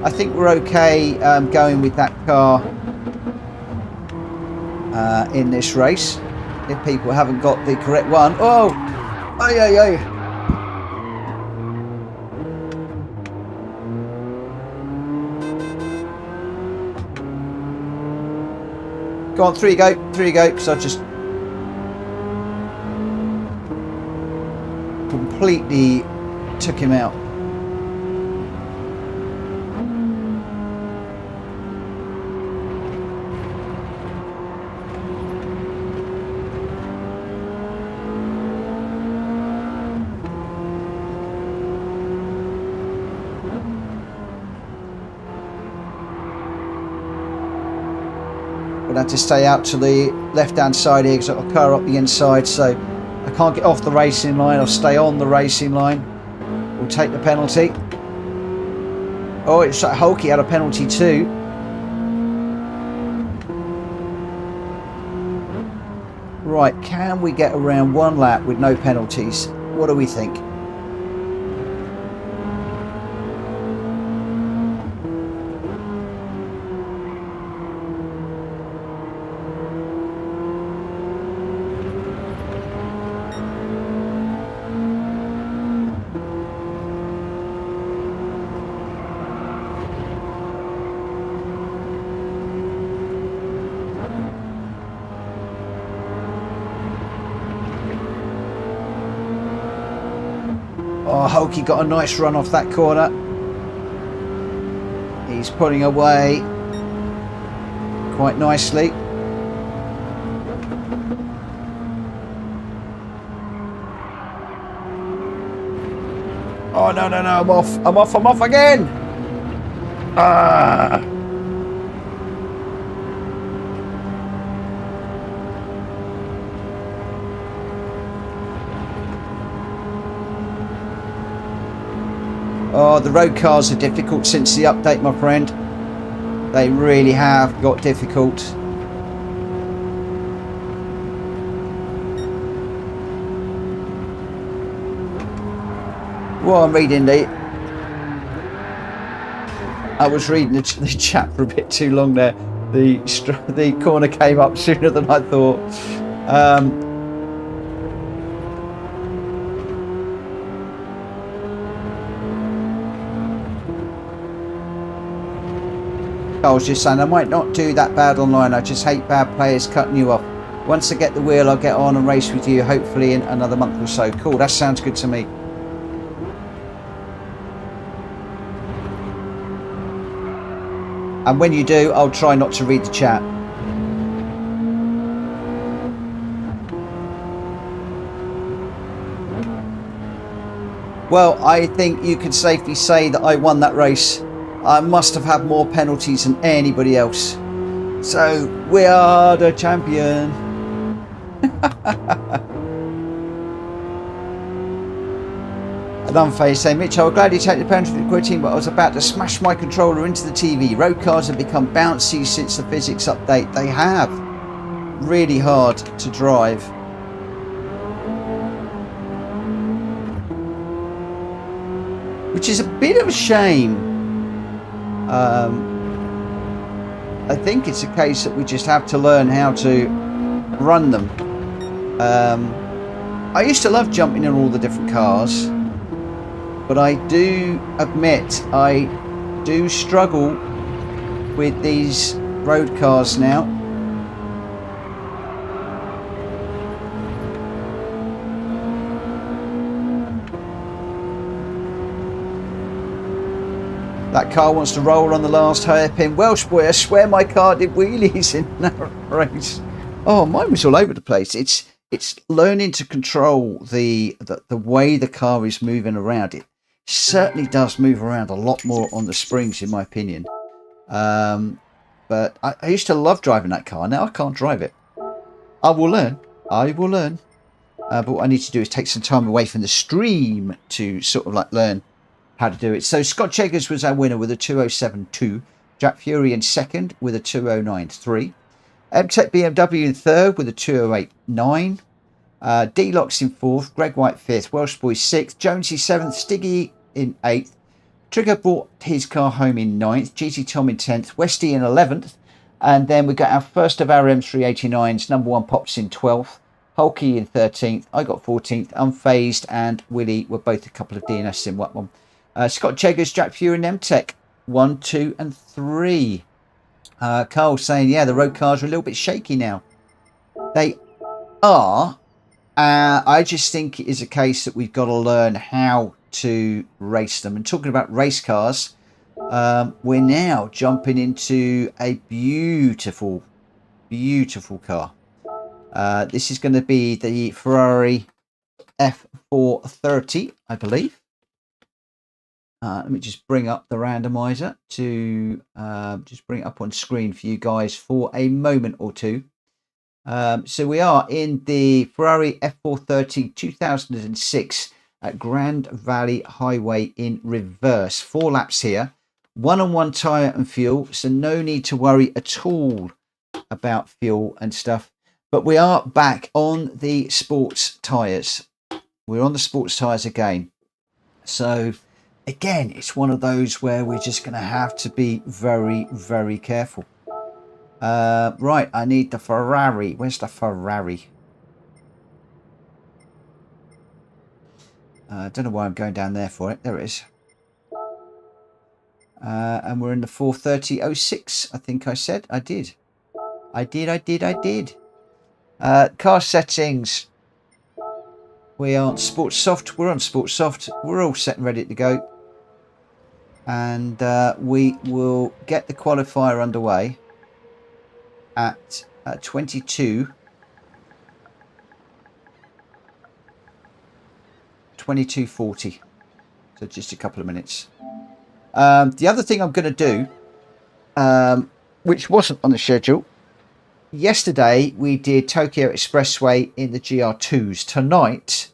I think we're okay going with that car in this race. If people haven't got the correct one. Oh! Ay, ay, ay. Go on, through you go, because I just completely took him out. Gonna have to stay out to the left hand side here because I've got a car up the inside, so I can't get off the racing line. I'll stay on the racing line. We'll take the penalty. Oh, it's like Hokey had a penalty too. Right, can we get around one lap with no penalties? What do we think? Oh, Hokey got a nice run off that corner. He's pulling away quite nicely. Oh, no, no, no, I'm off again. Ah. Oh, the road cars are difficult since the update, my friend. They really have got difficult. Well, I'm reading I was reading the chat for a bit too long there. The corner came up sooner than I thought. I was just saying I might not do that bad online. I just hate bad players cutting you off. Once I get the wheel, I'll get on and race with you, hopefully in another month or so. Cool, that sounds good to me. And when you do, I'll try not to read the chat. Well, I think you could safely say that I won that race. I must have had more penalties than anybody else. So, we are the champion. And unfazed saying, Mitch, I was glad you take the penalty for quitting, but I was about to smash my controller into the TV. Road cars have become bouncy since the physics update. They have. Really hard to drive. Which is a bit of a shame. I think it's a case that we just have to learn how to run them. I used to love jumping in all the different cars, but I do admit I do struggle with these road cars now. car wants to roll on the last hairpin. Welsh boy, I swear my car did wheelies in that race. Oh, mine was all over the place. It's learning to control the way the car is moving around. It certainly does move around a lot more on the springs, in my opinion. But I used to love driving that car. Now I can't drive it. I will learn. I will learn. But what I need to do is take some time away from the stream to sort of like learn how to do it. So Scott Cheggers was our winner with a 207.2. Jack Fury in second with a 209.3. MTech BMW in third with a 208.9. D-Locks in fourth. Greg White fifth. Welsh Boy sixth. Jonesy seventh. Stiggy in eighth. Trigger brought his car home in ninth. GT Tom in 10th. Westy in 11th. And then we got our first of our M389s. Number one Pops in 12th. Hulky in 13th. I got 14th. Unfazed and Willie were both a couple of DNS in one. Scott Cheggers, Jack Fury and MTech 1, 2 and 3. Carl saying, yeah, the road cars are a little bit shaky now. They are. I just think it is a case that we've got to learn how to race them. And talking about race cars, we're now jumping into a beautiful, beautiful car. This is going to be the Ferrari F430, I believe. Let me just bring up the randomizer to just bring it up on screen for you guys for a moment or two. So we are in the Ferrari F430 2006 at Grand Valley Highway in reverse. 4 laps here, 1-on-1 tyre and fuel, so no need to worry at all about fuel and stuff. But we are back on the sports tyres. We're on the sports tyres again. So again, it's one of those where we're just going to have to be very, very careful. Right, I need the Ferrari. Where's the Ferrari? I don't know why I'm going down there for it. There it is. And we're in the 430.06, I think I said. I did. Car settings. We are on sports soft. We're on sports soft. We're all set and ready to go. And we will get the qualifier underway at 22:40. So just a couple of minutes. The other thing I'm going to do, which wasn't on the schedule, yesterday we did Tokyo Expressway in the GR2s. Tonight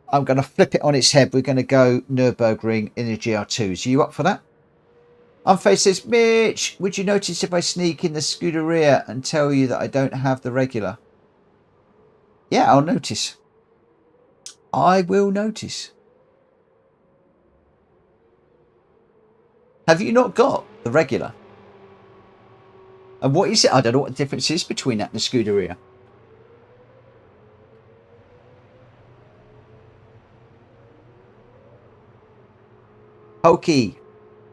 I'm going to flip it on its head. We're going to go Nürburgring in the GR2s. Are you up for that? Unface says, Mitch, would you notice if I sneak in the Scuderia and tell you that I don't have the regular? Yeah, I'll notice. I will notice. Have you not got the regular? And what is it? I don't know what the difference is between that and the Scuderia. Hulky,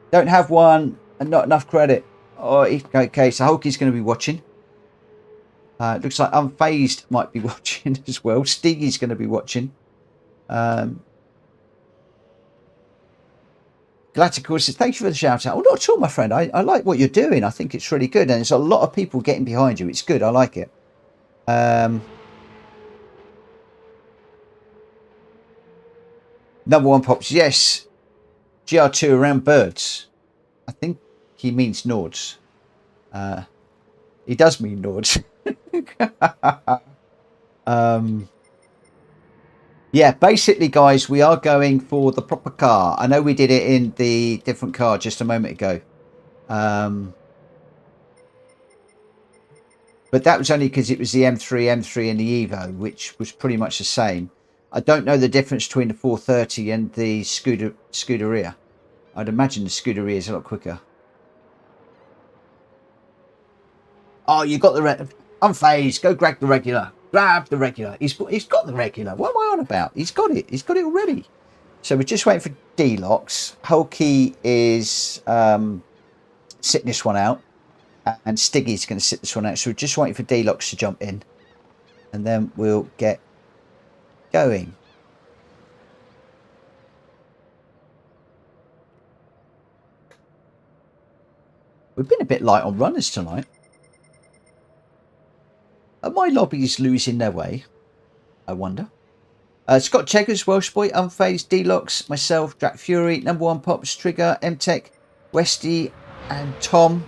don't have one and not enough credit. Oh, okay, so Hulky's going to be watching. It looks like Unfazed might be watching as well. Stiggy's going to be watching. Galactical says, thank you for the shout out. Oh, not at all, my friend. I like what you're doing. I think it's really good. And there's a lot of people getting behind you. It's good. I like it. Number one Pops. Yes. GR2 around birds. I think he means Nords. He does mean Nords. Yeah, basically, guys, we are going for the proper car. I know we did it in the different car just a moment ago. But that was only because it was the M3 and the Evo, which was pretty much the same. I don't know the difference between the 430 and the Scuderia. I'd imagine the Scuderia is a lot quicker. Oh, you got the Unfazed. Go grab the regular. Grab the regular. He's got the regular. What am I on about? He's got it. He's got it already. So we're just waiting for D-Locks. Hulky is sitting this one out. And Stiggy's going to sit this one out. So we're just waiting for D-Locks to jump in. And then we'll get going. We've been a bit light on runners tonight. Are my lobbies losing their way? I wonder. Scott Cheggers, Welsh Boy, Unfazed, D-Locks, myself, Jack Fury, Number One Pops, Trigger, M-Tech, Westy, and Tom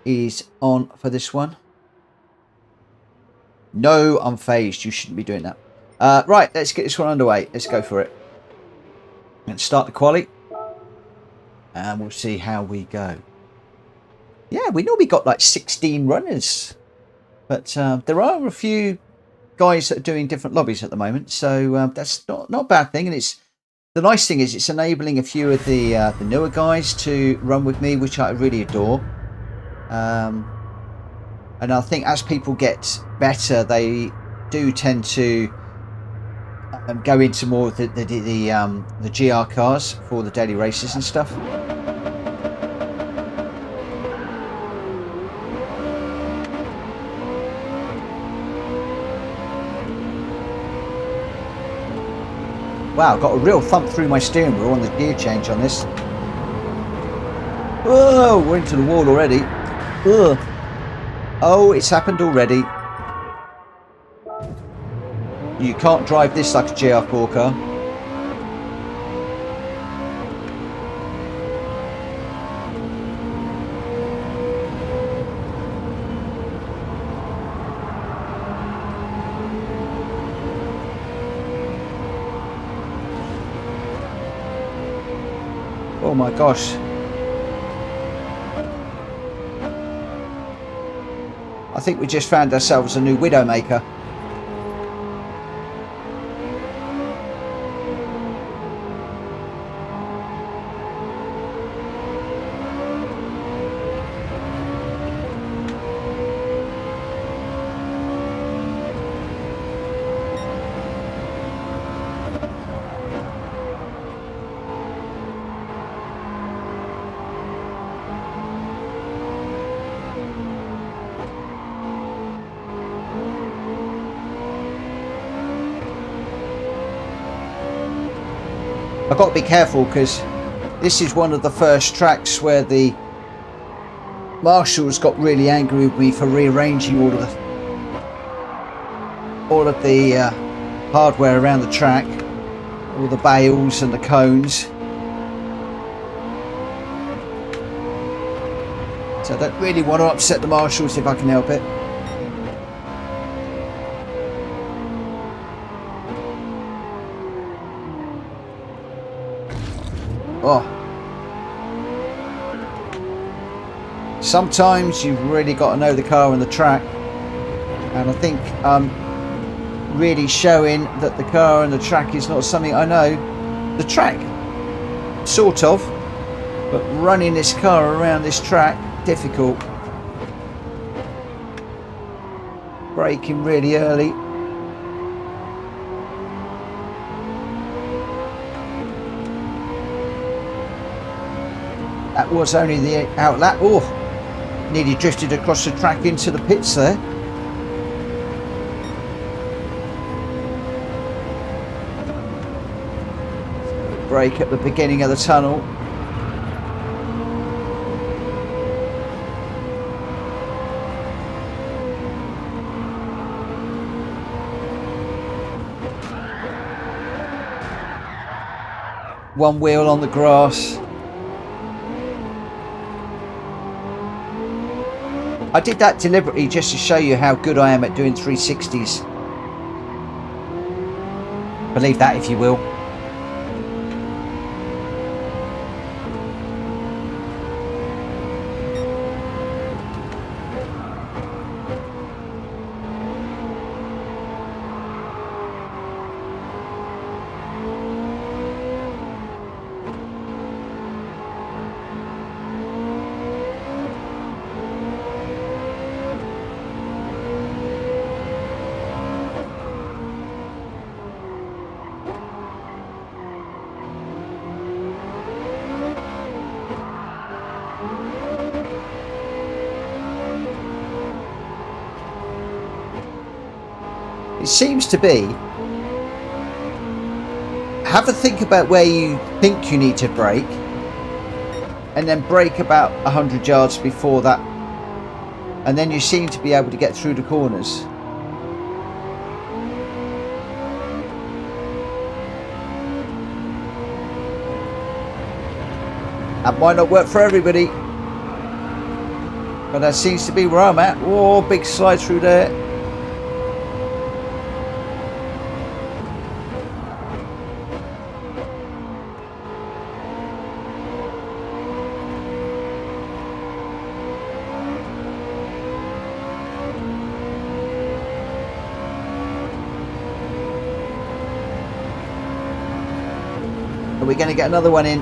is on for this one. No, Unfazed. You shouldn't be doing that. Right, let's get this one underway. Let's go for it. Let's start the quali. And we'll see how we go. Yeah, we normally got like 16 runners. But there are a few guys that are doing different lobbies at the moment. So that's not a bad thing. And it's the nice thing is it's enabling a few of the newer guys to run with me, which I really adore. And I think as people get better, they do tend to go into more of the GR cars for the daily races and stuff. Wow, got a real thump through my steering wheel on the gear change on this. Oh, we're into the wall already. Ugh. Oh, it's happened already. You can't drive this like a GR4 car. Oh my gosh. I think we just found ourselves a new Widowmaker. I've got to be careful because this is one of the first tracks where the marshals got really angry with me for rearranging all of the hardware around the track, all the bales and the cones. So I don't really want to upset the marshals if I can help it. Oh, sometimes you've really got to know the car and the track, and I think really showing that the car and the track is not something I know. The track, sort of, but running this car around this track, difficult. Braking really early. That was only the outlap. Oh, nearly drifted across the track into the pits there. Brake at the beginning of the tunnel. One wheel on the grass. I did that deliberately just to show you how good I am at doing 360s. Believe that if you will. It seems to be, have a think about where you think you need to brake, and then brake about 100 yards before that, and then you seem to be able to get through the corners. That might not work for everybody, but that seems to be where I'm at. Oh, big slide through there. Are we going to get another one in?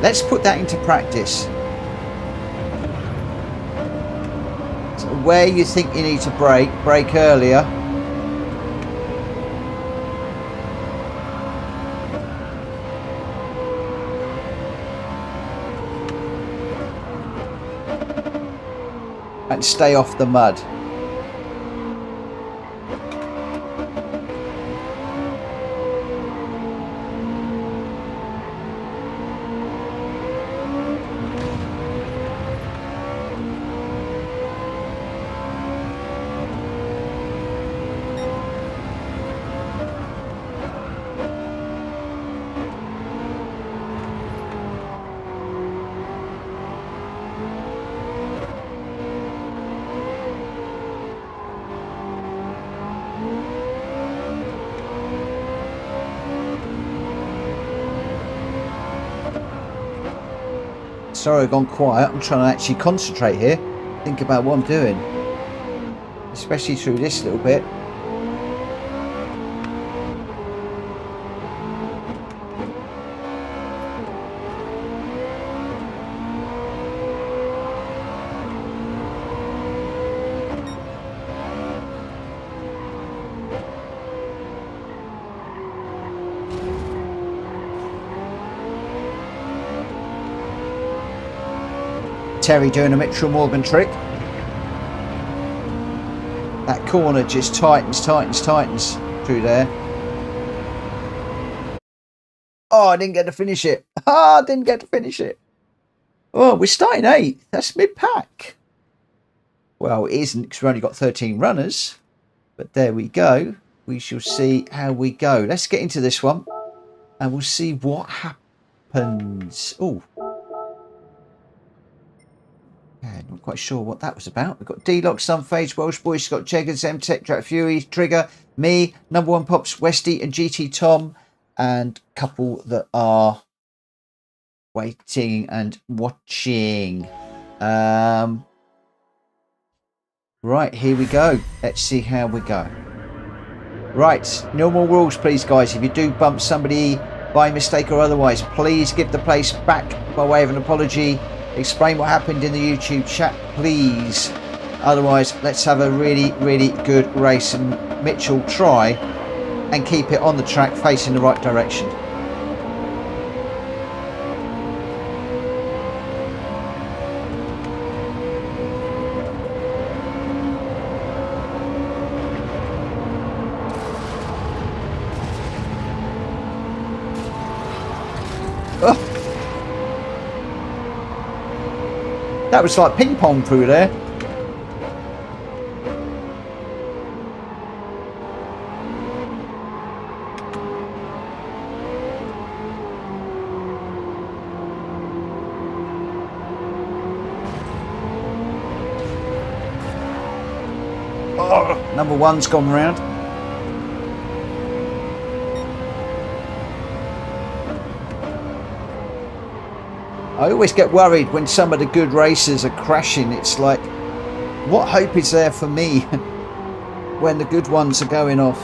Let's put that into practice. So where you think you need to brake earlier. And stay off the mud. Sorry, I've gone quiet. I'm trying to actually concentrate here. Think about what I'm doing. Especially through this little bit. Terry doing a Mitchell Morgan trick. That corner just tightens through there. Oh, I didn't get to finish it. Ah, I didn't get to finish it. Oh, we're starting 8th. That's mid-pack. Well, it isn't because we've only got 13 runners. But there we go. We shall see how we go. Let's get into this one. And we'll see what happens. Oh. Yeah, not quite sure what that was about. We've got D-Lock, Sunphage, Welsh Boys, Scott Jeggers, M-Tech, Jack Fury, Trigger, me, Number One Pops, Westy and GT Tom, and a couple that are waiting and watching. Right, here we go. Let's see how we go. Right, no more rules, please, guys. If you do bump somebody by mistake or otherwise, please give the place back by way of an apology. Explain what happened in the YouTube chat, please. Otherwise, let's have a really, really good race. And Mitchell, try and keep it on the track facing the right direction. Oh. That was like ping pong through there. Oh, number one's gone round. I always get worried when some of the good racers are crashing. It's like, what hope is there for me when the good ones are going off?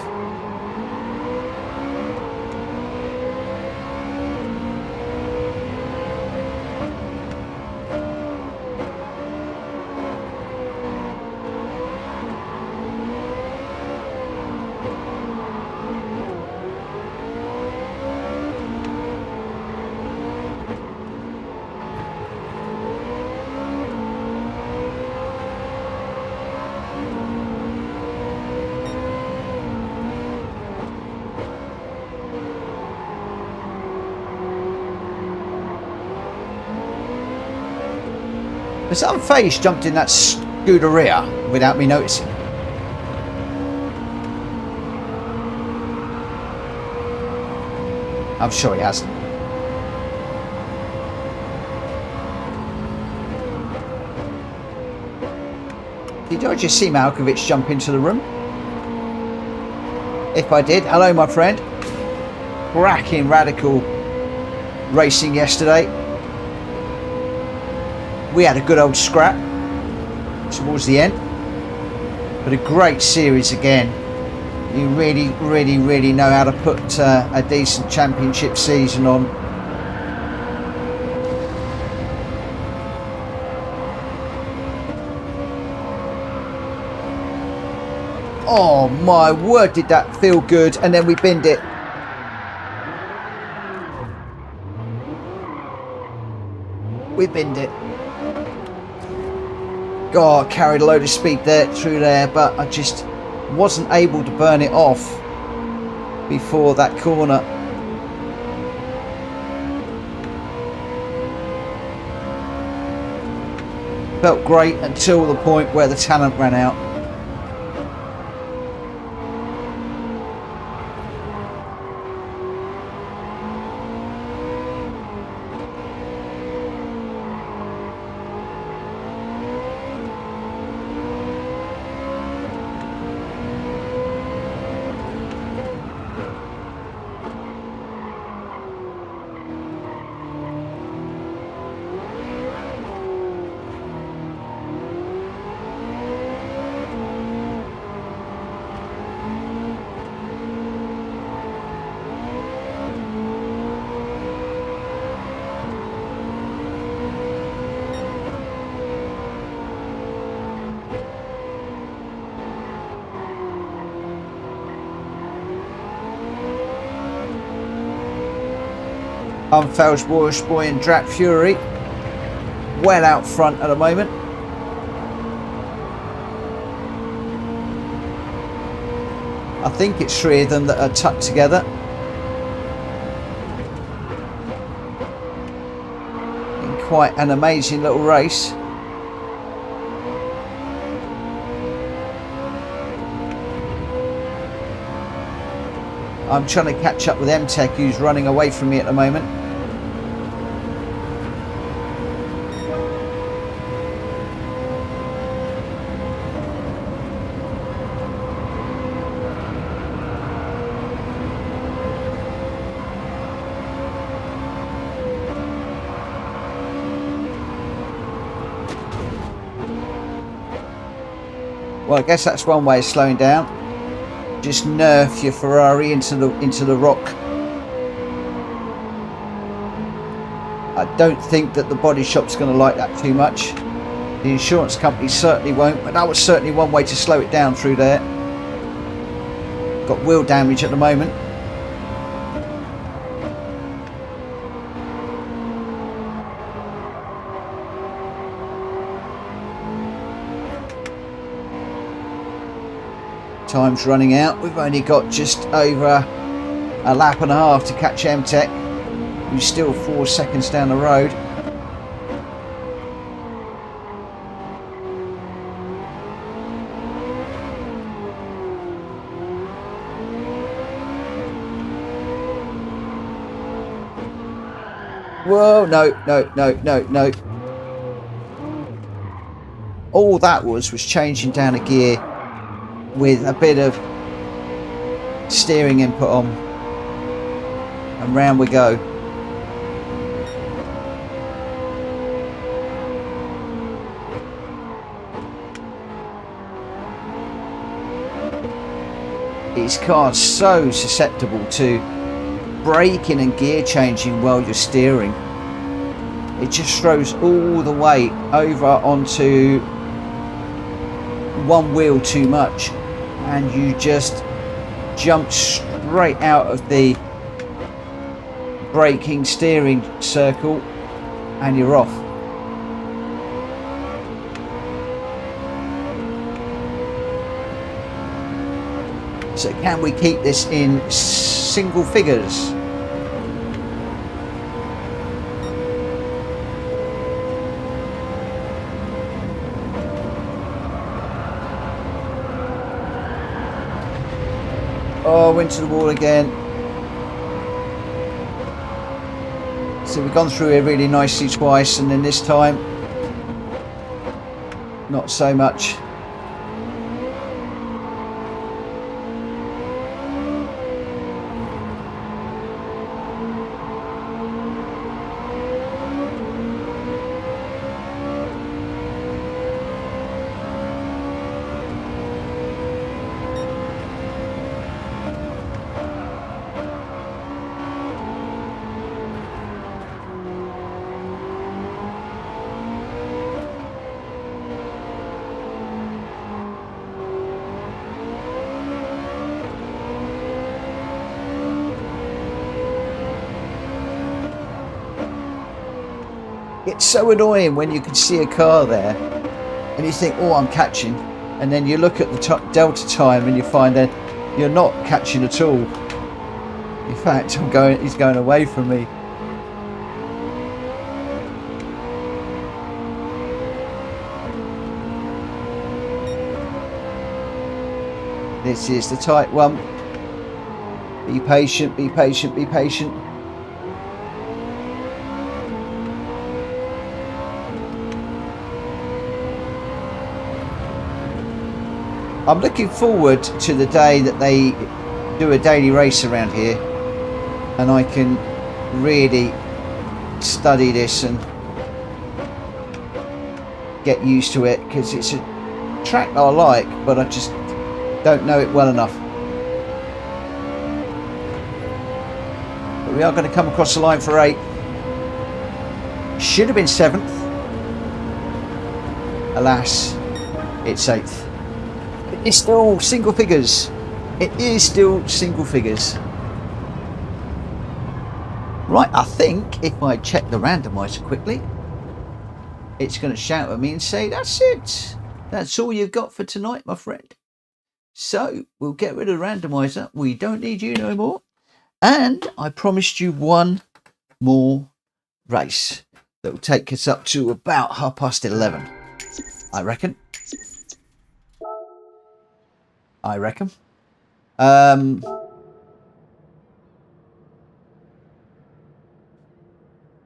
Has Unfazed jumped in that Scuderia without me noticing? I'm sure he hasn't. Did I just see Malkovich jump into the room? If I did, hello my friend. Cracking radical racing yesterday. We had a good old scrap towards the end, but a great series again. You really know how to put a decent championship season on. Oh my word, did that feel good, and then we binned it. We binned it. God, carried a load of speed there through there, but I just wasn't able to burn it off before that corner. Felt great until the point where the talent ran out. Unfazed Boy and Drat Fury well out front at the moment. I think it's three of them that are tucked together. In quite an amazing little race. I'm trying to catch up with M-Tech, who's running away from me at the moment. Well, I guess that's one way of slowing down. Just nerf your Ferrari into the rock. I don't think that the body shop's going to like that too much. The insurance company certainly won't, but that was certainly one way to slow it down through there. Got wheel damage at the moment. Time's running out. We've only got just over a lap and a half to catch M-Tech, who's still 4 seconds down the road. Whoa, no. All that was changing down a gear with a bit of steering input on, and round we go. These cars so susceptible to braking and gear changing while you're steering. It just throws all the weight over onto one wheel too much, and you just jump straight out of the braking steering circle and you're off. So can we keep this in single figures? Oh, went to the wall again. So we've gone through here really nicely twice, and then this time, not so much. It's so annoying when you can see a car there and you think, oh, I'm catching, and then you look at the delta time and you find that you're not catching at all. In fact, he's going away from me. This is the tight one. Be patient, be patient, be patient. I'm looking forward to the day that they do a daily race around here and I can really study this and get used to it, because it's a track that I like, but I just don't know it well enough. But we are going to come across the line for 8. Should have been 7th. Alas, it's 8th. It's still single figures. It is still single figures. Right, I think if I check the randomizer quickly, it's going to shout at me and say, that's it. That's all you've got for tonight, my friend. So we'll get rid of the randomizer. We don't need you no more. And I promised you one more race that will take us up to about 11:30, I reckon.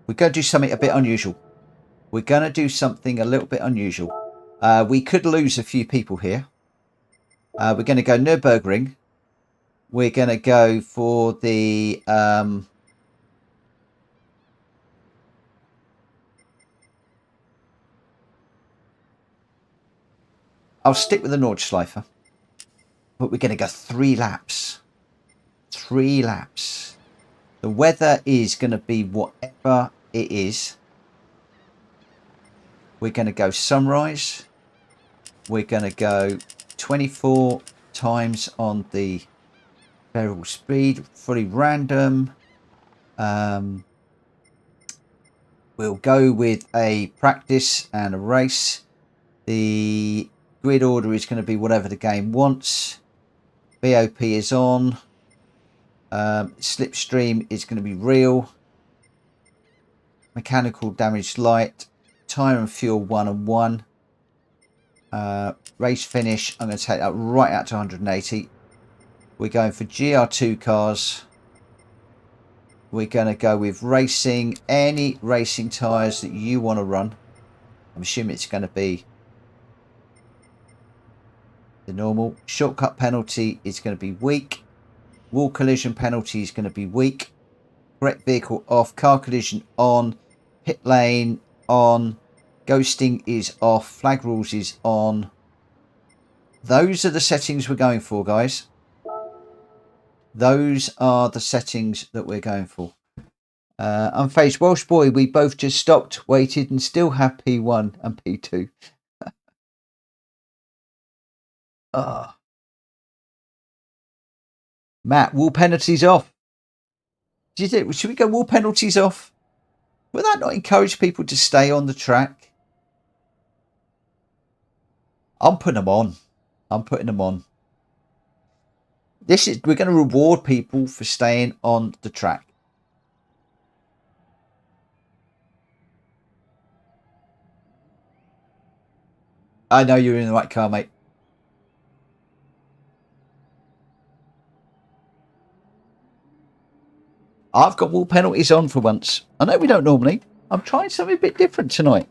We're going to do something a bit unusual. We're going to do something a little bit unusual. We could lose a few people here. We're going to go Nürburgring. We're going to go for the... I'll stick with the Nordschleife. But we're going to go 3 laps. 3 laps. The weather is going to be whatever it is. We're going to go sunrise. We're going to go 24 times on the variable speed, fully random. We'll go with a practice and a race. The grid order is going to be whatever the game wants. BOP is on. Slipstream is going to be real. Mechanical damage light. Tire and fuel 1 and 1. Race finish, I'm going to take that right out to 180. We're going for GR2 cars. We're going to go with racing, any racing tyres that you want to run. I'm assuming it's going to be the normal. Shortcut penalty is going to be weak. Wall collision penalty is going to be weak. Correct vehicle off. Car collision on. Pit lane on. Ghosting is off. Flag rules is on. Those are the settings we're going for, guys. Those are the settings that we're going for. Unfazed Welsh boy, we both just stopped, waited, and still have P1 and P2. Matt, wall penalties off. Should we go wall penalties off? Will that not encourage people to stay on the track? I'm putting them on. I'm putting them on. We're going to reward people for staying on the track. I know you're in the right car, mate. I've got more penalties on for once. I know we don't normally. I'm trying something a bit different tonight.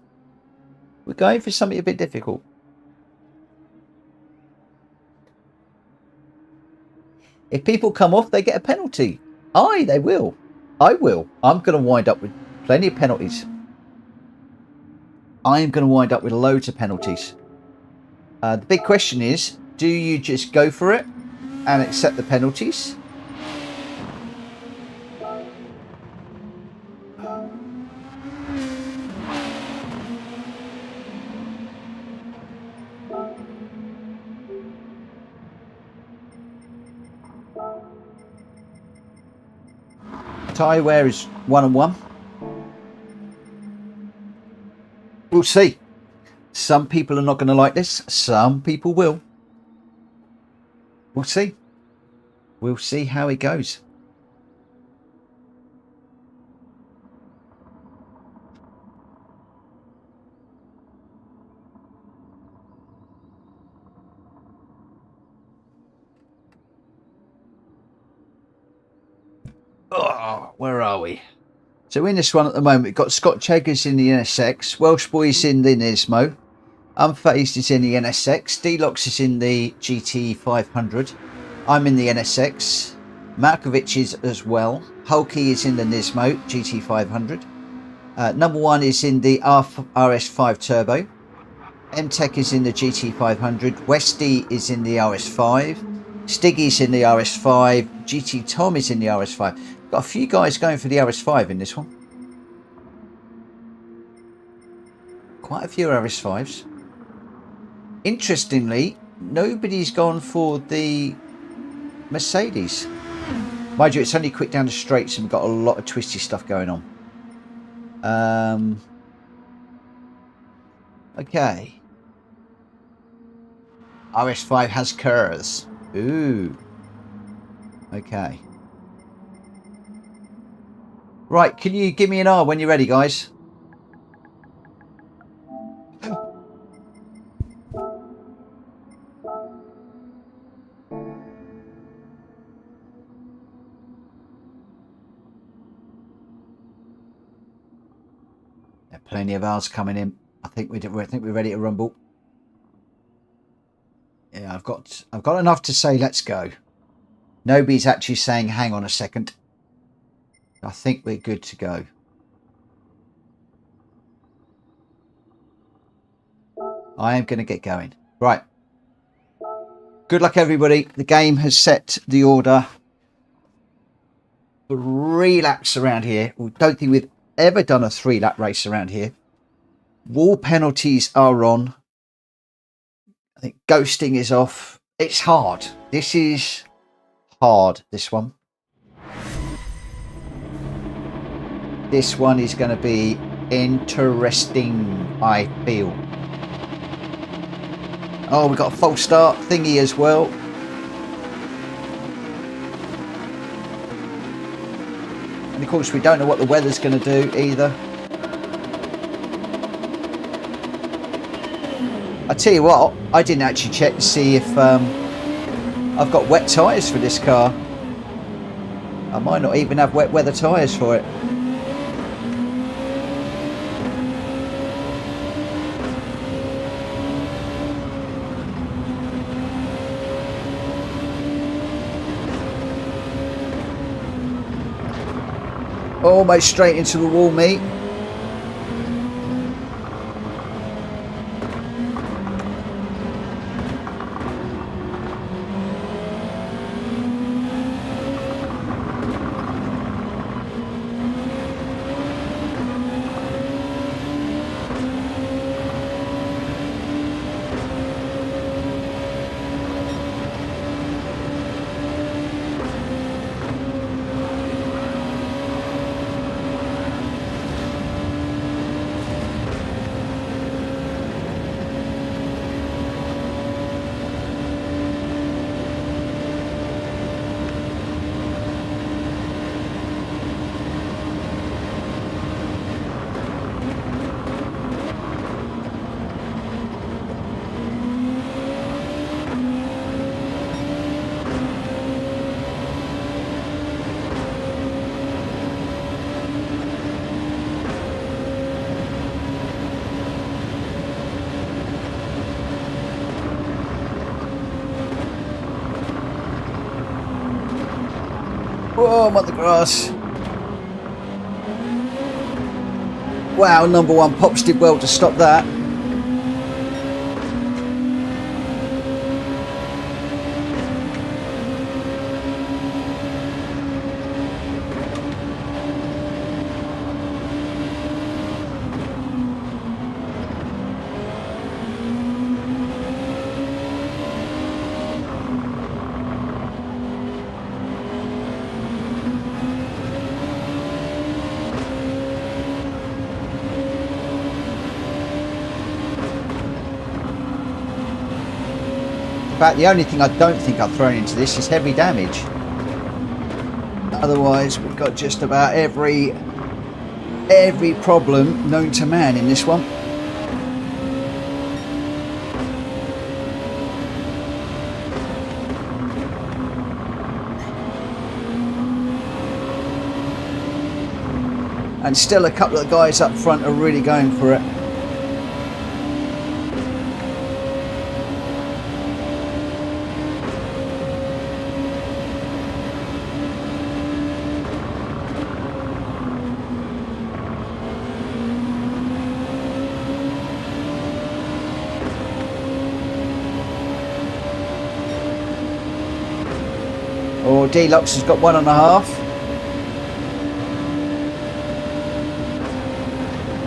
We're going for something a bit difficult. If people come off, they get a penalty. Aye, they will. I will. I'm going to wind up with plenty of penalties. I am going to wind up with loads of penalties. The big question is, do you just go for it and accept the penalties? Tyre wear is 1-on-1. We'll see. Some people are not going to like this. Some people will. We'll see. We'll see how it goes. Oh, where are we? So in this one at the moment, we've got Scott Cheggers in the NSX, Welsh Boys in the Nismo, Unfazed is in the NSX, D-Lox is in the GT 500, I'm in the NSX, Markovic is as well, Hulky is in the Nismo GT 500, number one is in the RS5 Turbo, M-Tech is in the GT 500, Westy is in the RS5, Stiggy's in the RS5, GT Tom is in the RS5. Got a few guys going for the RS5 in this one. Quite a few RS5s. Interestingly, nobody's gone for the Mercedes. Mind you, it's only quick down the straights and we've got a lot of twisty stuff going on. Okay. RS5 has curves. Ooh. Okay. Right, can you give me an R when you're ready, guys? There are plenty of R's coming in. I think we're ready to rumble. Yeah, I've got enough to say let's go. Nobody's actually saying hang on a second. I think we're good to go. I am going to get going. Right. Good luck, everybody. The game has set the order. 3 laps around here. We don't think we've ever done a 3-lap race around here. Wall penalties are on. I think ghosting is off. It's hard. This is hard, this one. This one is going to be interesting, I feel. Oh, we've got a false start thingy as well. And of course, we don't know what the weather's going to do either. I tell you what, I didn't actually check to see if I've got wet tyres for this car. I might not even have wet weather tyres for it. Almost straight into the wall, mate. Oh, I'm on the grass. Wow, number one. Pops did well to stop that. But the only thing I don't think I've thrown into this is heavy damage. Otherwise, we've got just about every problem known to man in this one. And still a couple of the guys up front are really going for it. Oh, Deluxe has got 1.5.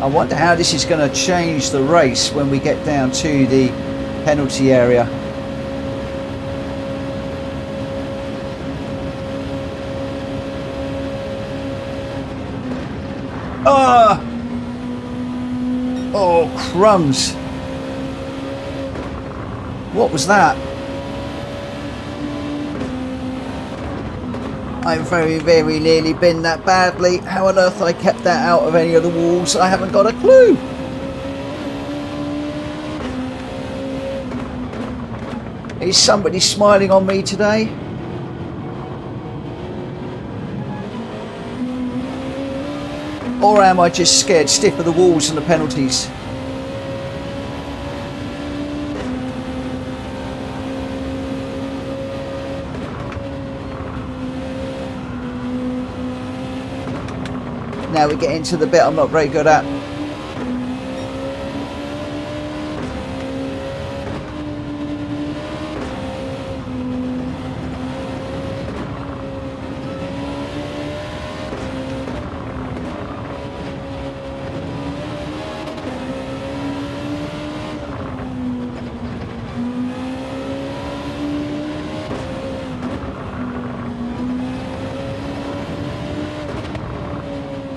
I wonder how this is going to change the race when we get down to the penalty area. Ah! Oh, crumbs. What was that? I've very, very nearly been that badly. How on earth I kept that out of any of the walls, I haven't got a clue. Is somebody smiling on me today? Or am I just scared stiff of the walls and the penalties? Now we get into the bit I'm not very good at.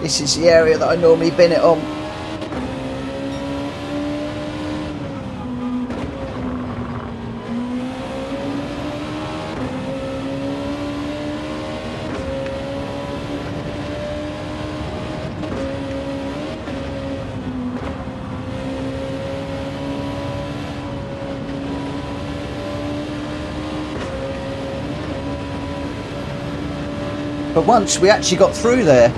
This is the area that I normally bin it on. But once we actually got through there.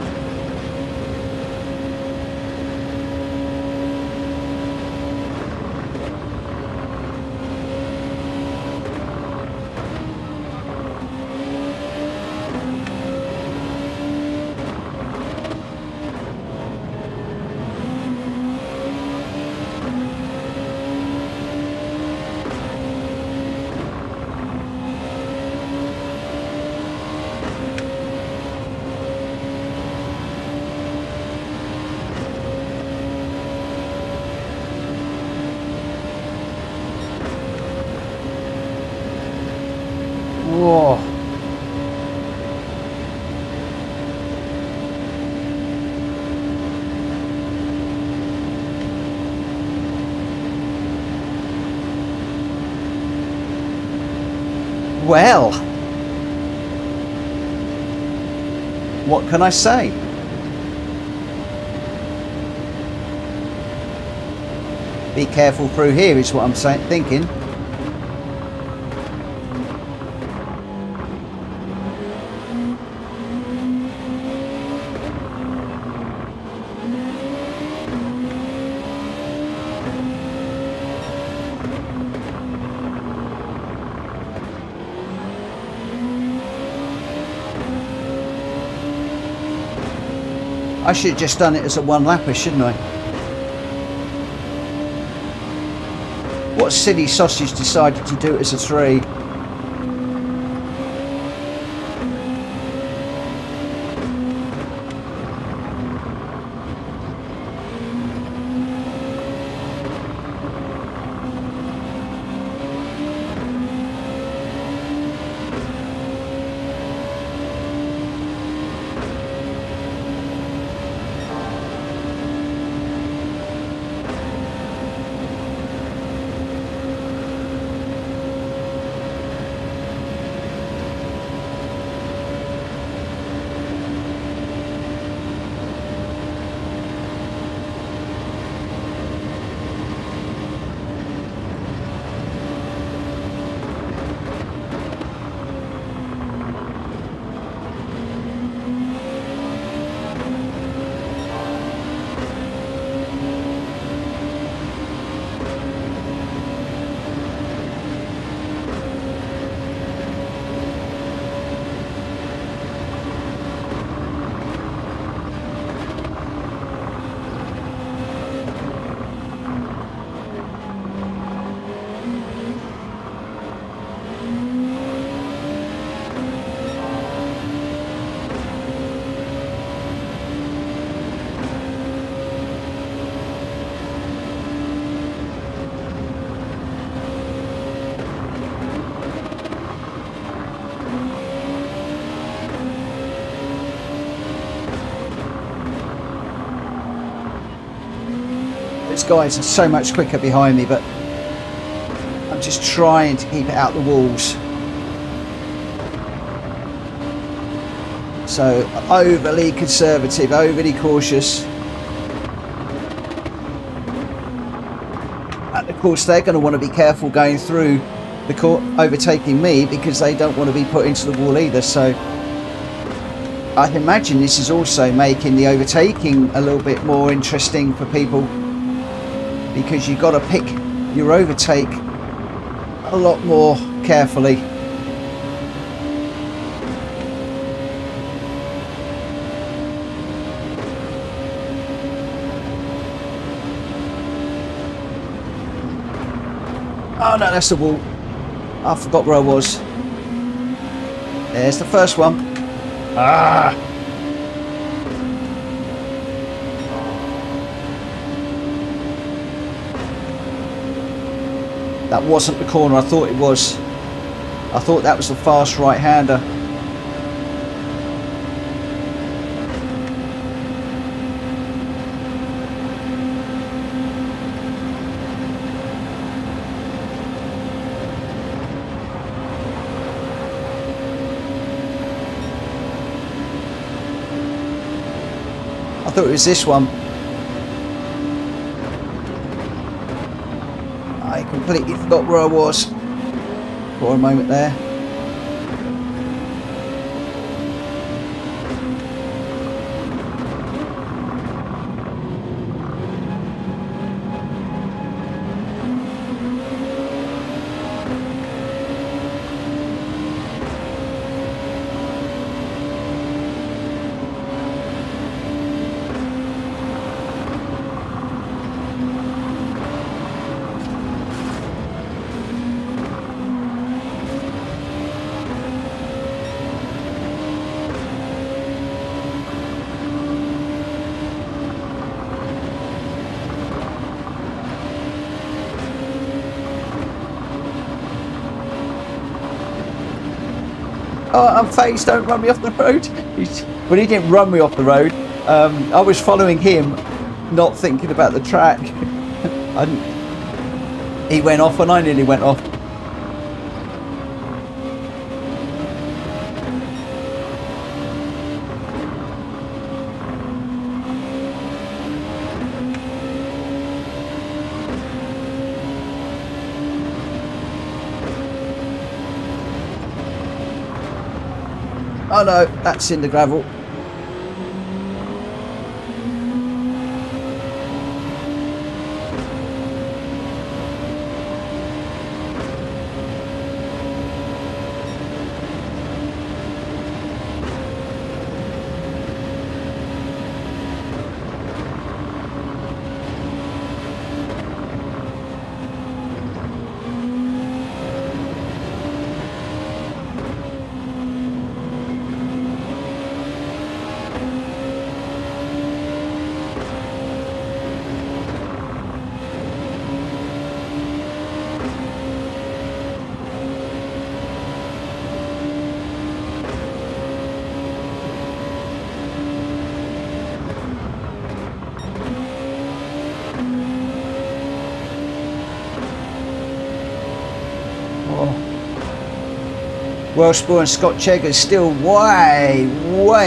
Whoa. Well, what can I say? Be careful through here is what I'm thinking. I should have just done it as a one lapper, shouldn't I? What silly sausage decided to do it as a 3? These guys are so much quicker behind me, but I'm just trying to keep it out the walls. So overly conservative, overly cautious. And of course they're going to want to be careful going through the court, overtaking me, because they don't want to be put into the wall either. So I imagine this is also making the overtaking a little bit more interesting for people, because you've got to pick your overtake a lot more carefully. Oh no, that's the wall. I forgot where I was. There's the first one. Ah! That wasn't the corner I thought it was. I thought that was the fast right-hander. I thought it was this one. I completely forgot where I was for a moment there. Oh, I'm phased, don't run me off the road. Well, he didn't run me off the road. I was following him, not thinking about the track. He went off and I nearly went off. Oh no, that's in the gravel. Oh. Welshborough and Scott Cheggers still way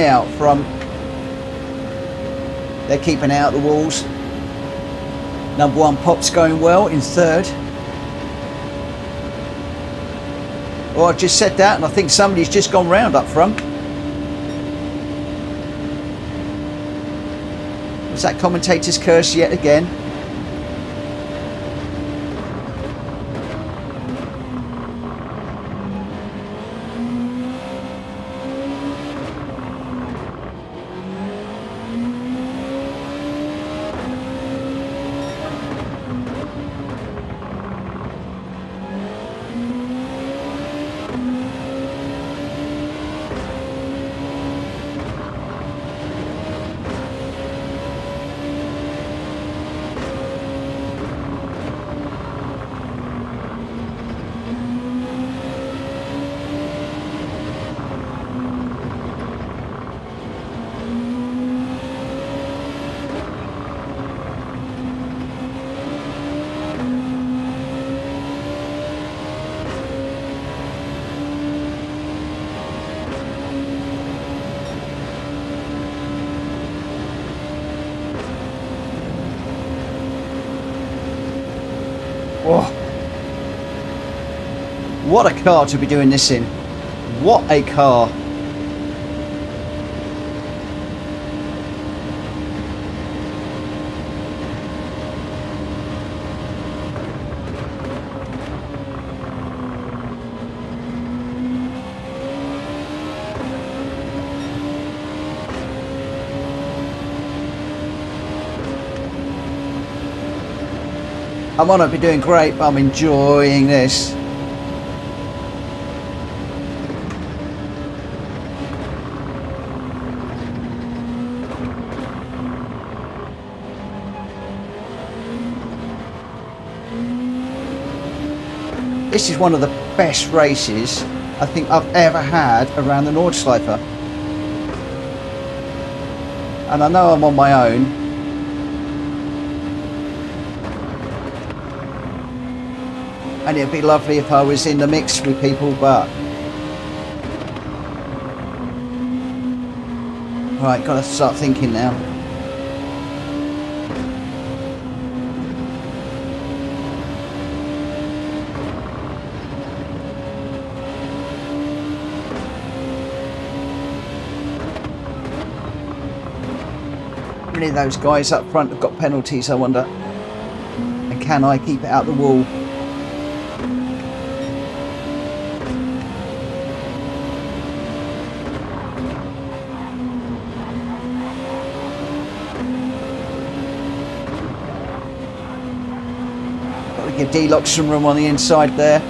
out front. They're keeping out the walls. Number 1 Pop's going well in 3rd. Well, I just said that, and I think somebody's just gone round up front. Was that commentator's curse yet again? Oh. What a car to be doing this in. What a car. I might not be doing great, but I'm enjoying this. This is one of the best races I think I've ever had around the Nordschleife. And I know I'm on my own. And it'd be lovely if I was in the mix with people, but... Right, gotta start thinking now. How many of those guys up front have got penalties, I wonder? And can I keep it out the wall? Give D-Lock some room on the inside there.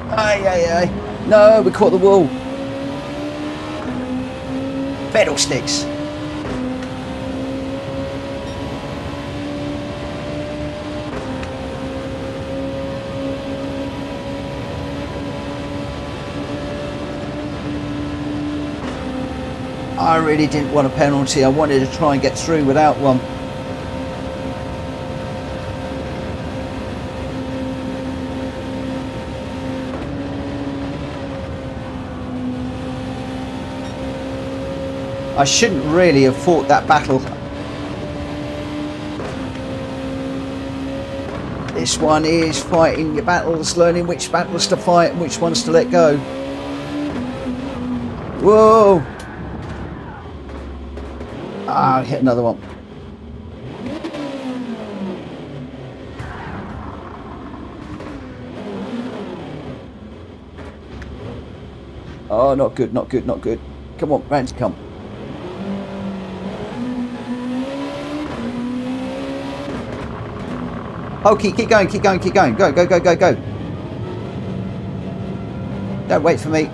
Aye. No, we caught the wall. Fiddlesticks. I really didn't want a penalty. I wanted to try and get through without one. I shouldn't really have fought that battle. This one is fighting your battles, learning which battles to fight and which ones to let go. Whoa! Ah, hit another one. Oh, not good, not good, not good. Come on, Randy, come. Oh, keep going, keep going, keep going. Go, go, go, go, go. Don't wait for me.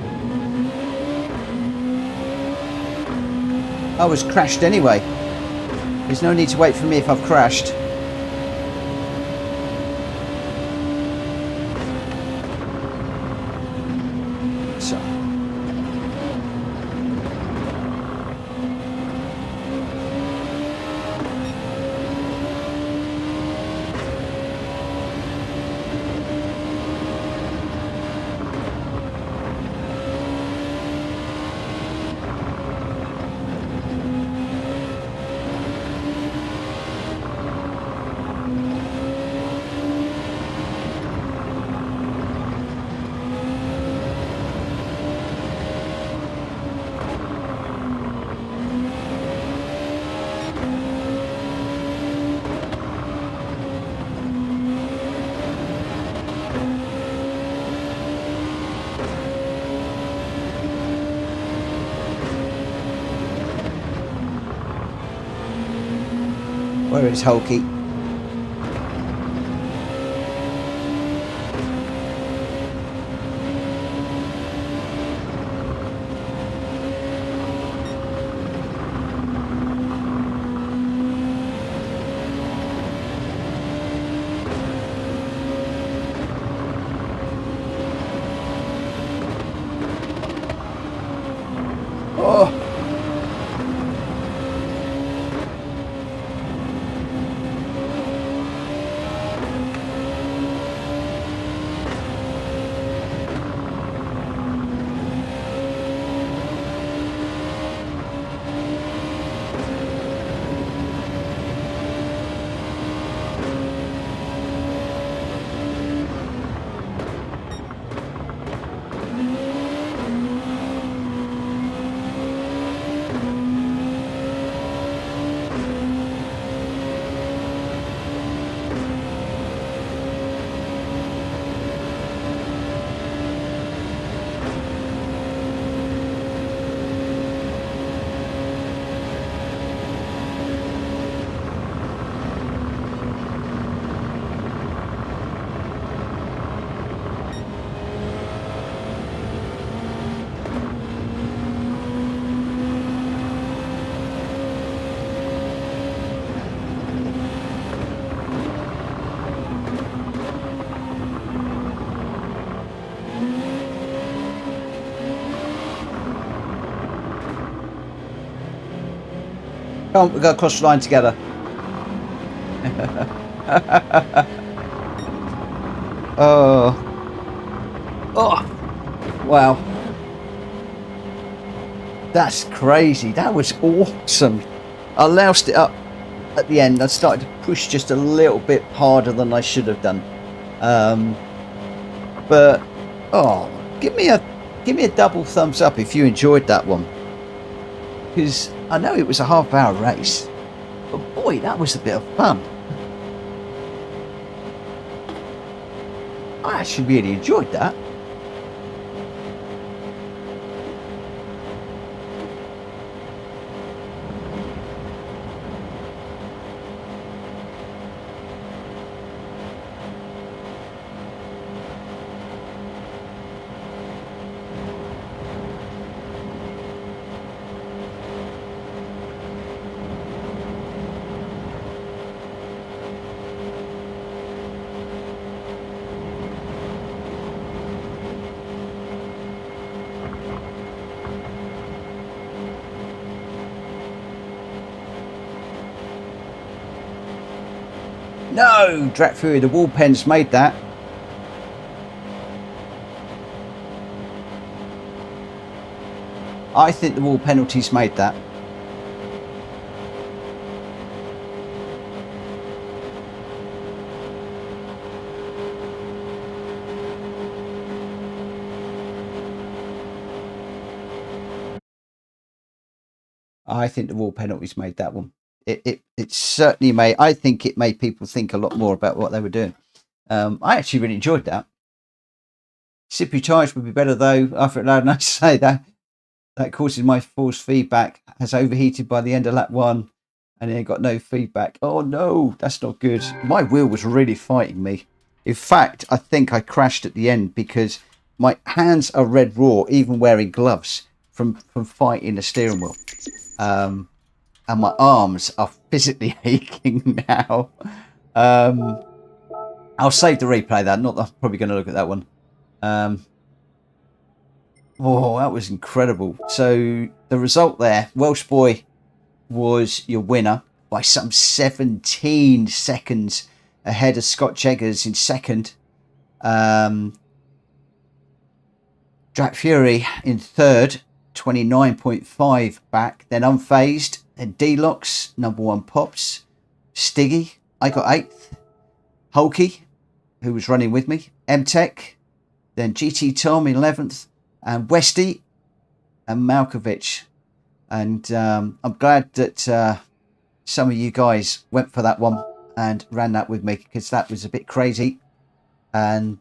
I was crashed anyway. There's no need to wait for me if I've crashed. So. Where is Hulky? Oh. Come on, we've got to cross the line together. Oh. Oh. Wow. That's crazy. That was awesome. I loused it up at the end. I started to push just a little bit harder than I should have done. But oh, give me a double thumbs up if you enjoyed that one. Because I know it was a half-hour race, but boy, that was a bit of fun. I actually really enjoyed that. No, Drat Fury, the wall pens made that. I think the wall penalties made that. I think the wall penalties made that one. It certainly made. I think it made people think a lot more about what they were doing. I actually really enjoyed that. Slippery tires would be better though. After it loud enough to say that causes my force feedback has overheated by the end of lap 1, and then got no feedback. Oh no, that's not good. My wheel was really fighting me. In fact, I think I crashed at the end because my hands are red raw, even wearing gloves from fighting the steering wheel. And my arms are physically aching now. I'll save the replay that. Not that I'm probably going to look at that one. Oh, that was incredible. So the result there, Welsh Boy was your winner by some 17 seconds ahead of Scott Jeggers in second. Drat Fury in third, 29.5 back. Then Unfazed. Then D-Locks, number 1 Pops. Stiggy, I got 8th. Hulky, who was running with me. M-Tech. Then GT Tom in 11th. And Westy and Malkovich. And I'm glad that some of you guys went for that one and ran that with me, because that was a bit crazy. And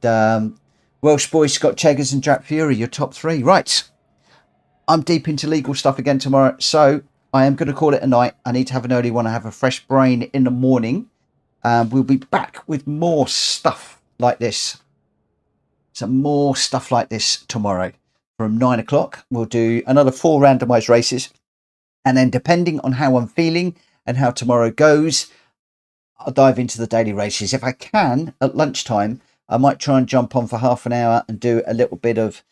Welsh Boy, Scott Cheggers and Drat Fury, your top 3. Right. I'm deep into legal stuff again tomorrow, so I am going to call it a night. I need to have an early one. I have a fresh brain in the morning. We'll be back with more stuff like this. Some more stuff like this tomorrow from 9 o'clock. We'll do another 4 randomised races. And then depending on how I'm feeling and how tomorrow goes, I'll dive into the daily races. If I can, at lunchtime, I might try and jump on for half an hour and do a little bit of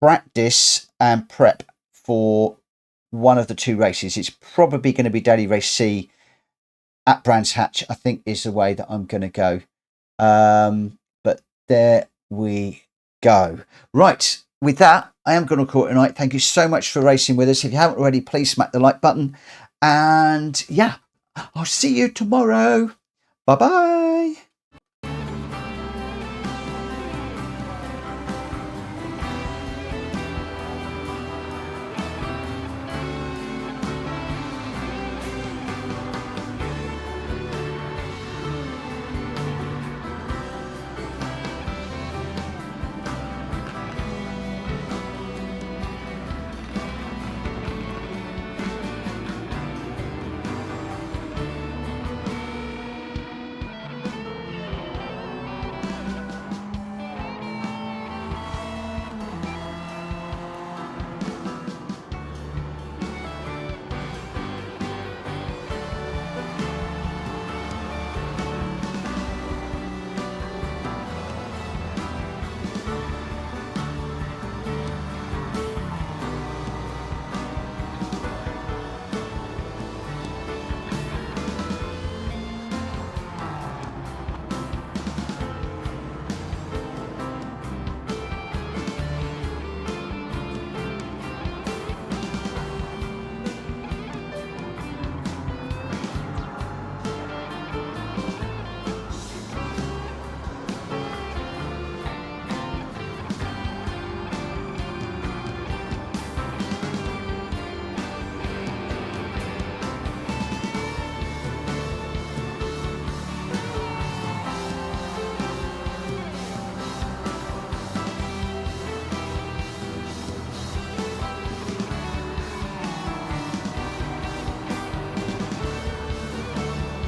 practice and prep for one of the 2 races. It's probably going to be daily race C at Brands Hatch, I think, is the way that I'm going to go. But there we go. Right, with that, I am going to call it a night. Thank you so much for racing with us. If you haven't already, please smack the like button. And yeah, I'll see you tomorrow. Bye-bye.